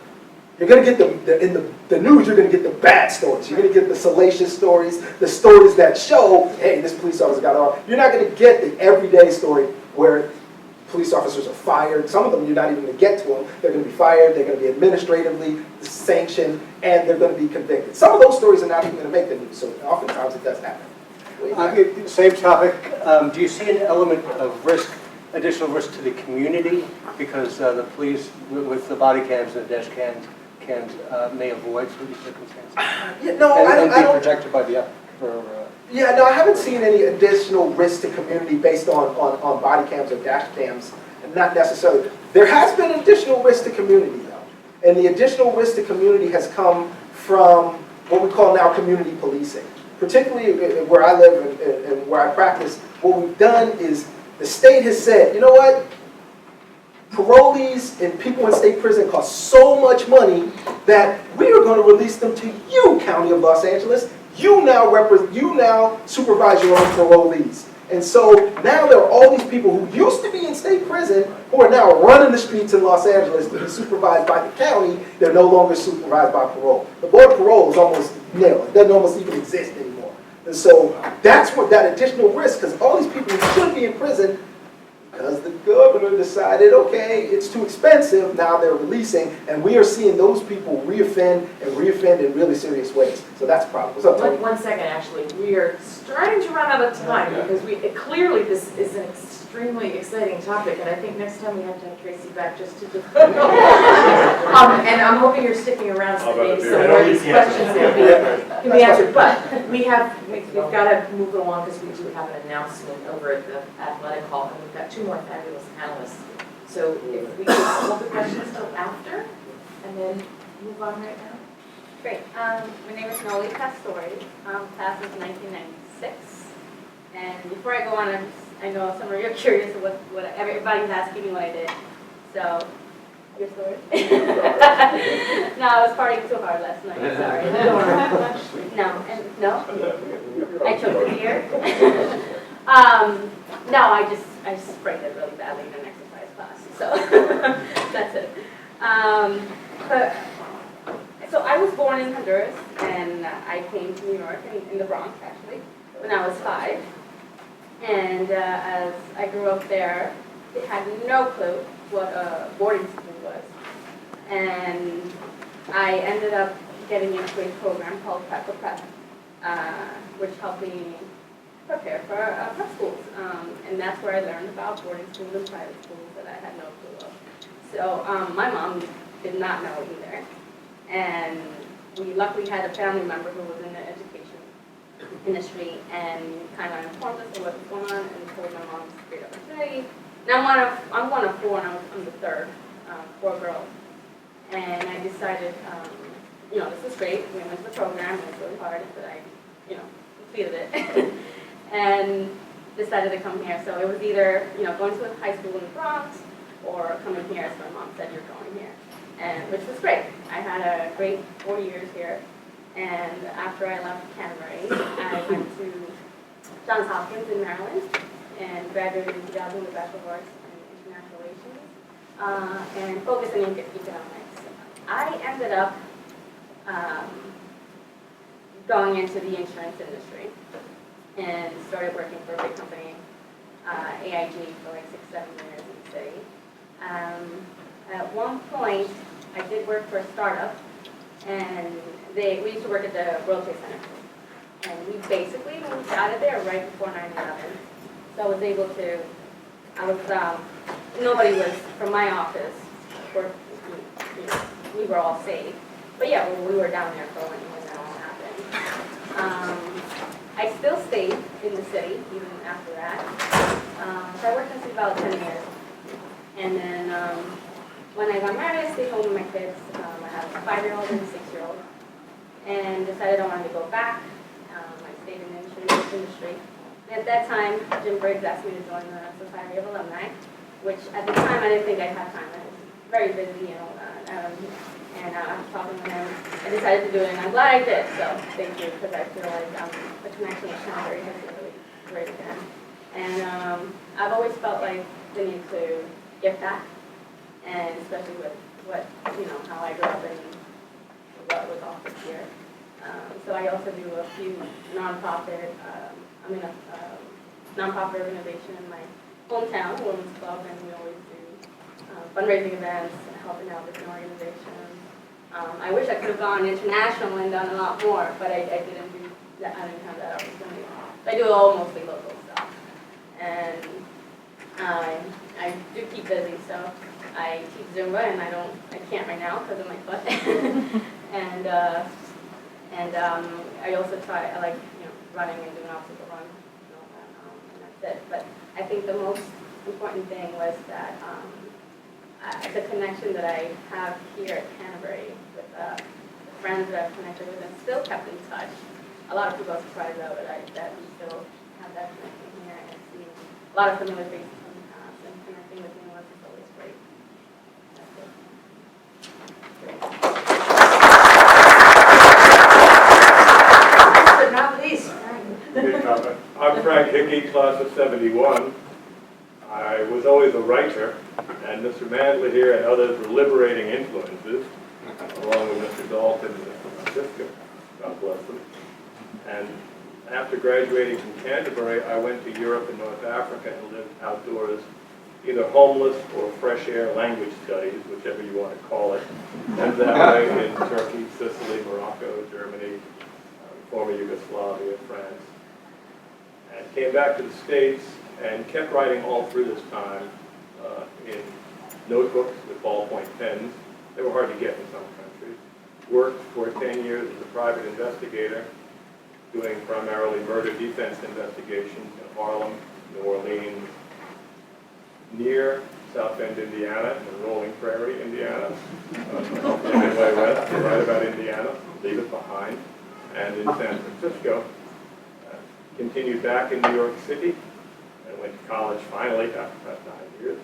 you're going to get in the news, you're going to get the bad stories. You're going to get the salacious stories, the stories that show, hey, this police officer got off. You're not going to get the everyday story where police officers are fired. Some of them, you're not even going to get to them. They're going to be fired. They're going to be administratively sanctioned, and they're going to be convicted. Some of those stories are not even going to make the news, so oftentimes it does happen. Same topic. Do you see an element of risk, additional risk to the community, because the police, with the body cams and the dash cams, may avoid certain circumstances? Yeah, no, I And be don't. protected by the Yeah, no, I haven't seen any additional risk to community based on body cams or dash cams, not necessarily. There has been additional risk to community, though. And the additional risk to community has come from what we call now community policing. Particularly where I live and where I practice, what we've done is the state has said, you know what? Parolees and people in state prison cost so much money that we are going to release them to you, County of Los Angeles. You now supervise your own parolees. And so now there are all these people who used to be in state prison who are now running the streets in Los Angeles to be supervised by the county. They're no longer supervised by parole. The board of parole is almost nil. It doesn't almost even exist anymore. And so that's what that additional risk, because all these people who should be in prison, because the governor decided, okay, it's too expensive, now they're releasing, and we are seeing those people reoffend in really serious ways. So that's a problem. What's up, Tony? One second, actually. We are starting to run out of time because clearly this is an extremely exciting topic, and I think next time we have to have Tracy back just to and I'm hoping you're sticking around so maybe some more of these questions can be answered. But we've got to move it along because we do have an announcement over at the athletic hall, and we've got 2 more fabulous panelists. So if we could hold the questions till after, and then move on right now. Great. My name is Noli Pastore. Class of 1996. And before I go on, I know some of you are curious of what everybody's asking me what I did. So, your story? No, I was partying so hard last night. Sorry. No. I choked the beer. No, I just sprayed it really badly in an exercise class. So that's it. So I was born in Honduras, and I came to New York, in the Bronx actually, when I was 5. And as I grew up there, I had no clue what a boarding school was. And I ended up getting into a program called Prep for Prep, which helped me prepare for prep schools. And that's where I learned about boarding schools and private schools that I had no clue of. So my mom did not know either. And we luckily had a family member who was in the education industry and kind of informed us of what was going on and told my mom it's a great opportunity. Now I'm one of 4, and I'm the third, 4 girls. And I decided, this is great. We went to the program, it was really hard, but I, completed it. And decided to come here. So it was either, going to a high school in the Bronx or coming here, as my mom said, you're going here. And which was great. I had a great 4 years here. And after I left Canterbury, I went to Johns Hopkins in Maryland and graduated in 2000 with a Bachelor of Arts in International Relations and focused in economics. I ended up going into the insurance industry and started working for a big company, AIG, for like 6-7 years in the city. At one point, I did work for a startup, and we used to work at the World Trade Center. And we basically moved out of there right before 9/11. So I was able to, nobody was from my office, we were all safe. But yeah, we were down there for when that all happened. I still stayed in the city even after that. So I worked in the city about 10 years. And then when I got married, I stayed home with my kids. I have a 5-year-old and a 6-year-old. And decided I wanted to go back. I stayed in the insurance industry. And at that time, Jim Briggs asked me to join the Society of Alumni, which at the time I didn't think I'd have time. I was very busy and all that. And after talking with him, I decided to do it, and I'm glad I did. So thank you, because I feel like the connection with Cbury has been really great again. And I've always felt like the need to give back, and especially with how I grew up and what was offered here. So I also do a few nonprofit. I'm in a nonprofit organization in my hometown, Women's Club, and we always do fundraising events, helping out different organizations. I wish I could have gone international and done a lot more, but I didn't do that. I didn't have that opportunity. So I do all mostly local stuff, and I do keep busy. So I teach Zumba, and I can't right now because of my foot, and I also try. I like running and doing obstacle runs and all that, and that's it. But I think the most important thing was that the connection that I have here at Canterbury with the friends that I've connected with and still kept in touch. A lot of people are surprised that we still have that connection here and seeing a lot of familiar faces from the past and connecting with new ones is always great. That's it. But not least, Frank. I'm Frank Hickey, class of '71. I was always a writer, and Mr. Mandler here and others were liberating influences, along with Mr. Dalton and Mr. Francisco, God bless them. And after graduating from Canterbury, I went to Europe and North Africa and lived outdoors, either homeless or fresh air language studies, whichever you want to call it. And that way in Turkey, Sicily, Morocco, Germany, former Yugoslavia, France. And came back to the States and kept writing all through this time in notebooks with ballpoint pens. They were hard to get in some countries. Worked for 10 years as a private investigator, doing primarily murder defense investigations in Harlem, New Orleans, near South Bend, Indiana, and Rolling Prairie, Indiana. Midway west, to write about Indiana, leave it behind. And in San Francisco, continued back in New York City, and went to college finally after about 9 years.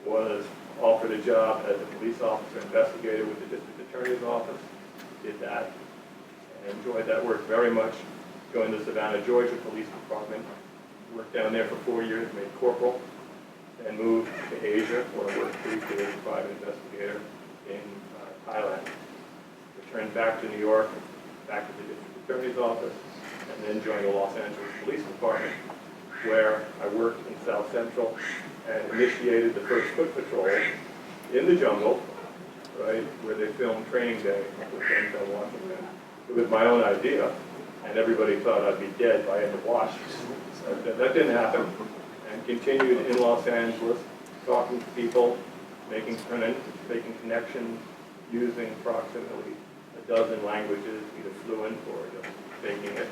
Was offered a job as a police officer investigator with the district attorney's office. Did that, and enjoyed that work very much. Joined the Savannah, Georgia Police Department. Worked down there for 4 years, made corporal, and moved to Asia, where I worked briefly as a private investigator in Thailand. Returned back to New York, back to the district attorney's office, and then joined the Los Angeles Police Department, where I worked in South Central and initiated the first foot patrol in the jungle, right, where they filmed Training Day with Denzel Washington. It was my own idea, and everybody thought I'd be dead by end of watch. That didn't happen, and continued in Los Angeles, talking to people, making connections, using approximately a dozen languages, either fluent or just taking it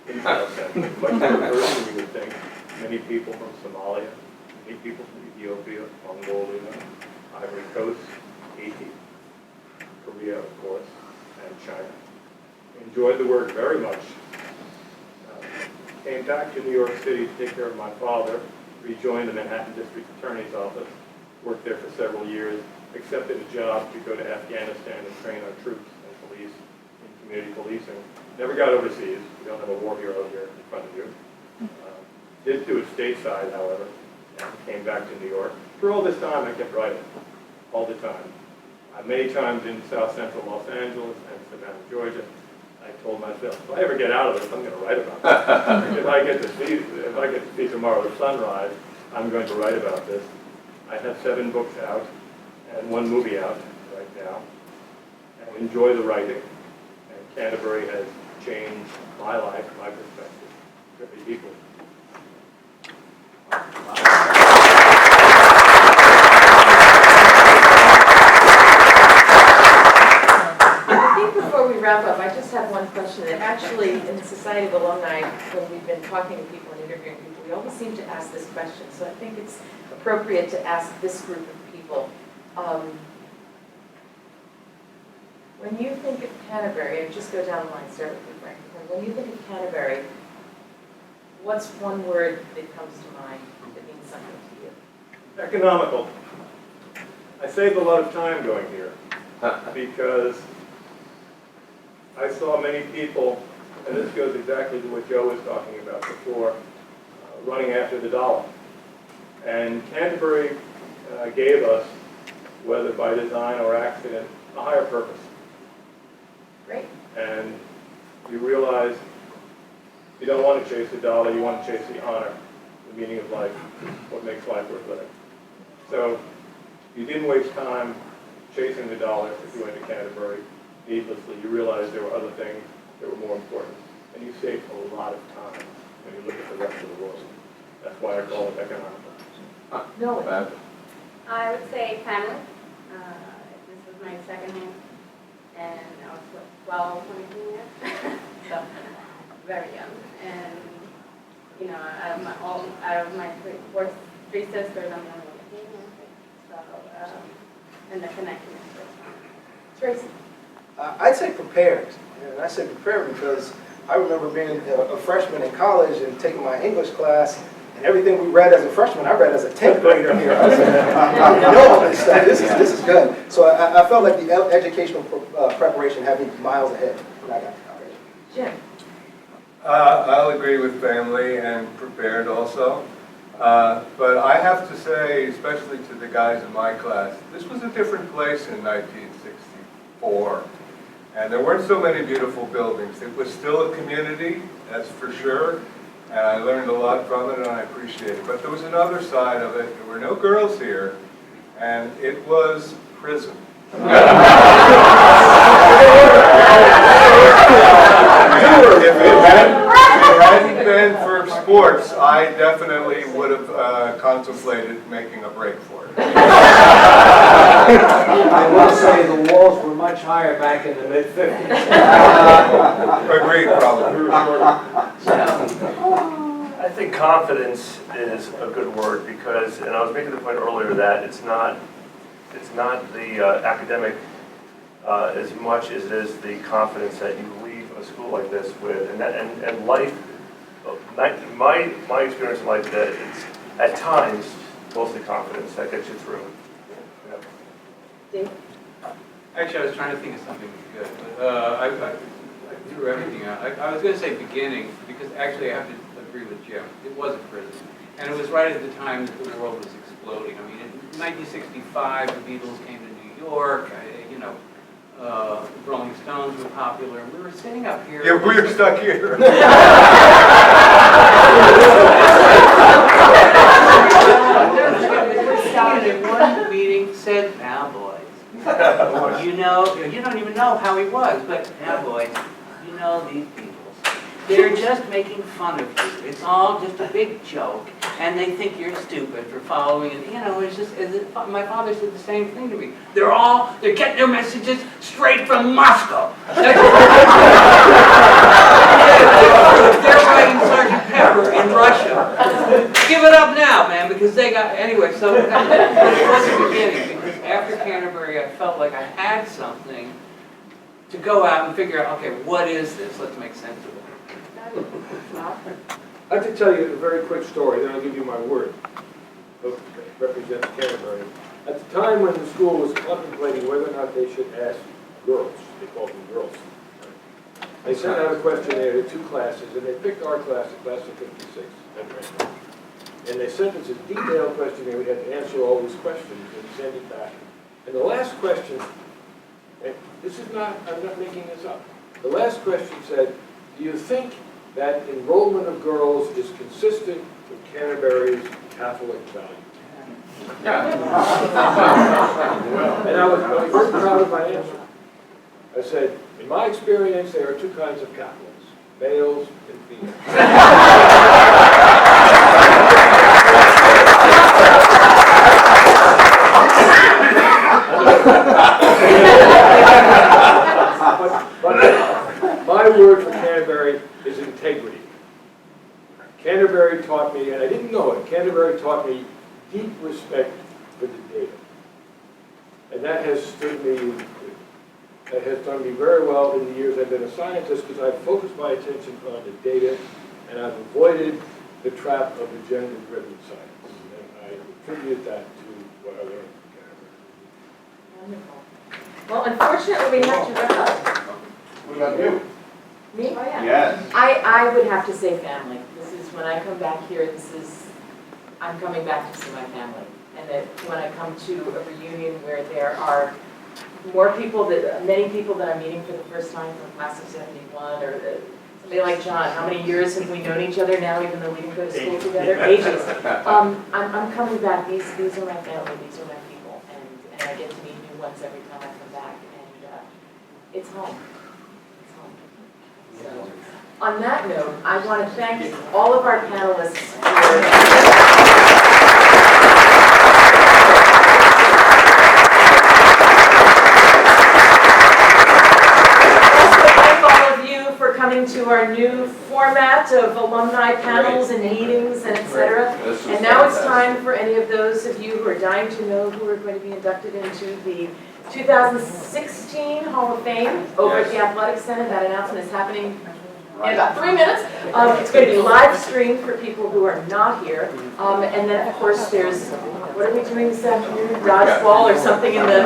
in South Central. Much more diverse than you would think. Many people from Somalia, many people from Ethiopia, Mongolia, Ivory Coast, Haiti, Korea, of course, and China. Enjoyed the work very much. Came back to New York City to take care of my father, rejoined the Manhattan District Attorney's Office, worked there for several years, accepted a job to go to Afghanistan and train our troops and police in community policing. Never got overseas. We don't have a war hero here in front of you. Did do it stateside, however, and came back to New York. For all this time, I kept writing, all the time. Many times in South Central Los Angeles and Savannah, Georgia, I told myself, if I ever get out of this, I'm going to write about it. If I get to see tomorrow's sunrise, I'm going to write about this. I have 7 books out and 1 movie out right now, and enjoy the writing. And Canterbury has changed my life, my perspective, very deeply. Before we wrap up, I just have one question. That actually, in the Society of Alumni, when we've been talking to people and interviewing people, we always seem to ask this question. So I think it's appropriate to ask this group of people. When you think of Canterbury, and just go down the line, start with you, Frank. When you think of Canterbury, what's one word that comes to mind that means something to you? Economical. I saved a lot of time going here because I saw many people, and this goes exactly to what Joe was talking about before, running after the dollar. And Canterbury gave us, whether by design or accident, a higher purpose. Great. And you realize you don't want to chase the dollar, you want to chase the honor. the meaning of life, what makes life worth living. So you didn't waste time chasing the dollar if you went to Canterbury needlessly. You realized there were other things that were more important. And you saved a lot of time when you look at the rest of the world. That's why I call it economical. No, I would say family. This was my second home, and I was what, 12, 22 years, so very young. And you know, out of my three sisters, I'm the only one that came here. So, and the connection is first. Tracy. I'd say prepared. And I say prepared because I remember being a freshman in college and taking my English class, and everything we read as a freshman, I read as a 10th grader here. I was like, I know all this stuff. This is good. So I felt like the educational preparation had me miles ahead when I got to college. Jim. I'll agree with family and prepared also. But I have to say, especially to the guys in my class, this was a different place in 1964. And there weren't so many beautiful buildings. It was still a community, that's for sure. And I learned a lot from it and I appreciate it. But there was another side of it. There were no girls here. And it was prison. If it hadn't been for sports, I definitely would have contemplated making a break for it. I will say the walls were much higher back in the mid-50s. Agreed, probably. I think confidence is a good word because, and I was making the point earlier that it's not the academic as much as it is the confidence that you leave a school like this with, and life. My experience in life that it's at times mostly confidence that gets you through. Dave? Actually, I was trying to think of something good, but I threw everything out. I was going to say beginning, because actually I have to agree with Jim. It was a prison. And it was right at the time that the world was exploding. I mean, in 1965, the Beatles came to New York. Rolling Stones were popular. And we were sitting up here. Yeah, we were stuck here. In one meeting said, "Now, boys, you don't even know how he was, but now, boys, you know these people. They're just making fun of you. It's all just a big joke, and they think you're stupid for following it. It's just, my father said the same thing to me. They're getting their messages straight from Moscow. They're writing Sergeant Pepper in Russia. Give it up now, man, because they got, anyway, so it was the beginning, because after Canterbury, I felt like I had something to go out and figure out, okay, what is this? Let's make sense of it. I have to tell you a very quick story, then I'll give you my word. That represents Canterbury. At the time when the school was contemplating whether or not they should ask girls, they called them girls, they sent out a questionnaire to 2 classes, and they picked our class, the class of 56, at random. And they sent us a detailed questionnaire. We had to answer all these questions and send it back. And the last question, and I'm not making this up. The last question said, do you think that enrollment of girls is consistent with Canterbury's Catholic values? And I was very proud of my answer. I said, in my experience, there are 2 kinds of Catholics, males and females. But my word for Canterbury is integrity. Canterbury taught me, and I didn't know it, Canterbury taught me deep respect for the data. And that has done me very well in the years I've been a scientist, because I've focused my attention on the data, and I've avoided the trap of agenda-driven science. And I attribute that to what I learned from Canterbury. Wonderful. Well, unfortunately, we have to wrap up. What about you? Me? Oh, yeah. Yes. I would have to say family. This is, when I come back here, I'm coming back to see my family. And that when I come to a reunion where there are many people that I'm meeting for the first time from class of 71, or They like John, how many years have we known each other now, even though we didn't go to school together? Ages. I'm coming back, these are my family, these are my people, and I get to meet new ones every time I come back, and it's home. It's home. So, on that note, I want to thank all of our panelists for coming to our new format of alumni panels and meetings and et cetera. And now it's time for any of those of you who are dying to know who are going to be inducted into the 2016 Hall of Fame over at the Athletic Center. That announcement is happening in about 3 minutes. It's going to be live streamed for people who are not here. And then, of course, there's, what are we doing this afternoon? Dodgeball or something in the...